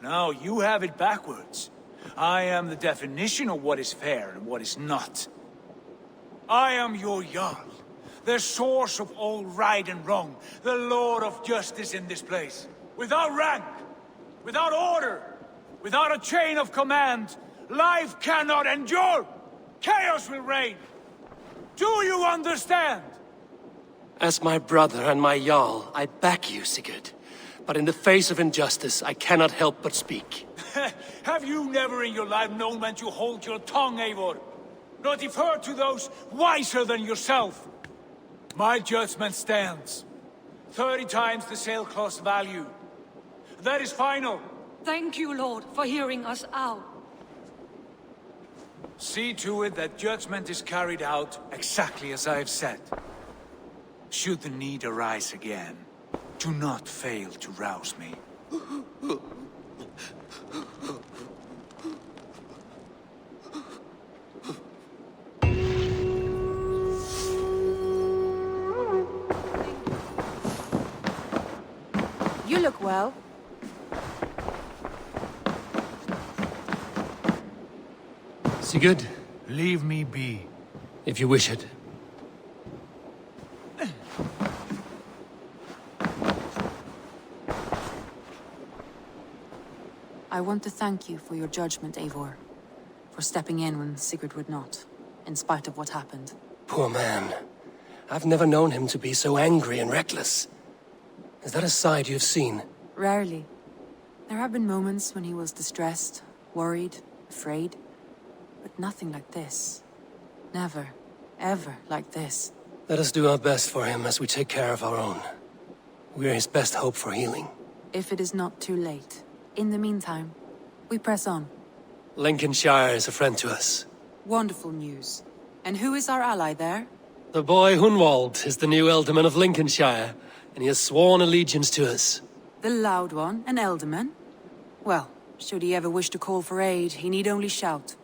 No, you have it backwards. I am the definition of what is fair and what is not. I am your Jarl, the source of all right and wrong, the Lord of justice in this place. Without rank, without order, without a chain of command, life cannot endure. Chaos will reign. Do you understand? As my brother and my Jarl, I back you, Sigurd. But in the face of injustice, I cannot help but speak. Have you never in your life known when to hold your tongue, Eivor? Nor defer to those wiser than yourself? My judgment stands. 30 times the sailcloth's value. That is final. Thank you, Lord, for hearing us out. See to it that judgment is carried out exactly as I have said. Should the need arise again, do not fail to rouse me. You look well. Sigurd? Leave me be. If you wish it. I want to thank you for your judgment, Eivor. For stepping in when Sigurd would not, in spite of what happened. Poor man. I've never known him to be so angry and reckless. Is that a side you've seen? Rarely. There have been moments when he was distressed, worried, afraid. But nothing like this. Never, ever like this. Let us do our best for him as we take care of our own. We're his best hope for healing. If it is not too late. In the meantime, we press on. Lincolnshire is a friend to us. Wonderful news. And who is our ally there? The boy Hunwald is the new Ealdorman of Lincolnshire, and he has sworn allegiance to us. The loud one, an Ealdorman? Well, should he ever wish to call for aid, he need only shout.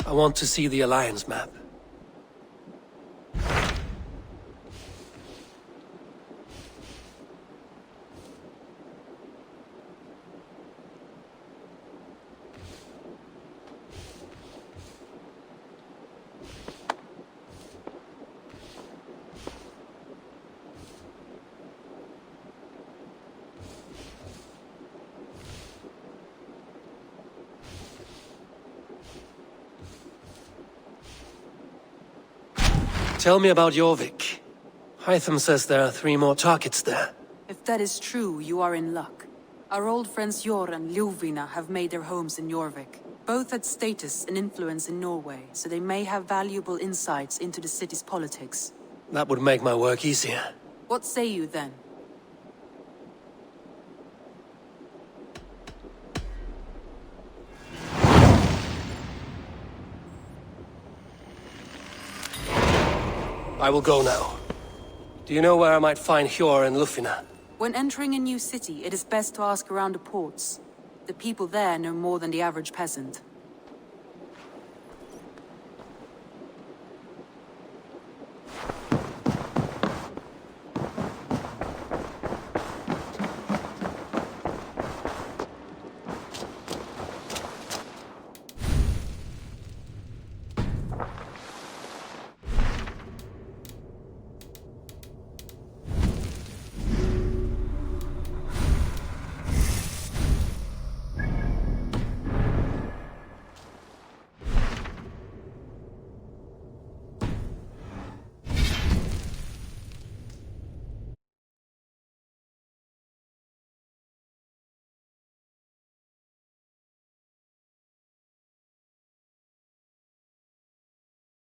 I want to see the Alliance map. Tell me about Jorvik. Hytham says there are 3 more targets there. If that is true, you are in luck. Our old friends Jor and Ljuvina have made their homes in Jorvik. Both had status and influence in Norway, so they may have valuable insights into the city's politics. That would make my work easier. What say you then? I will go now. Do you know where I might find Hjor and Lufina? When entering a new city, it is best to ask around the ports. The people there know more than the average peasant.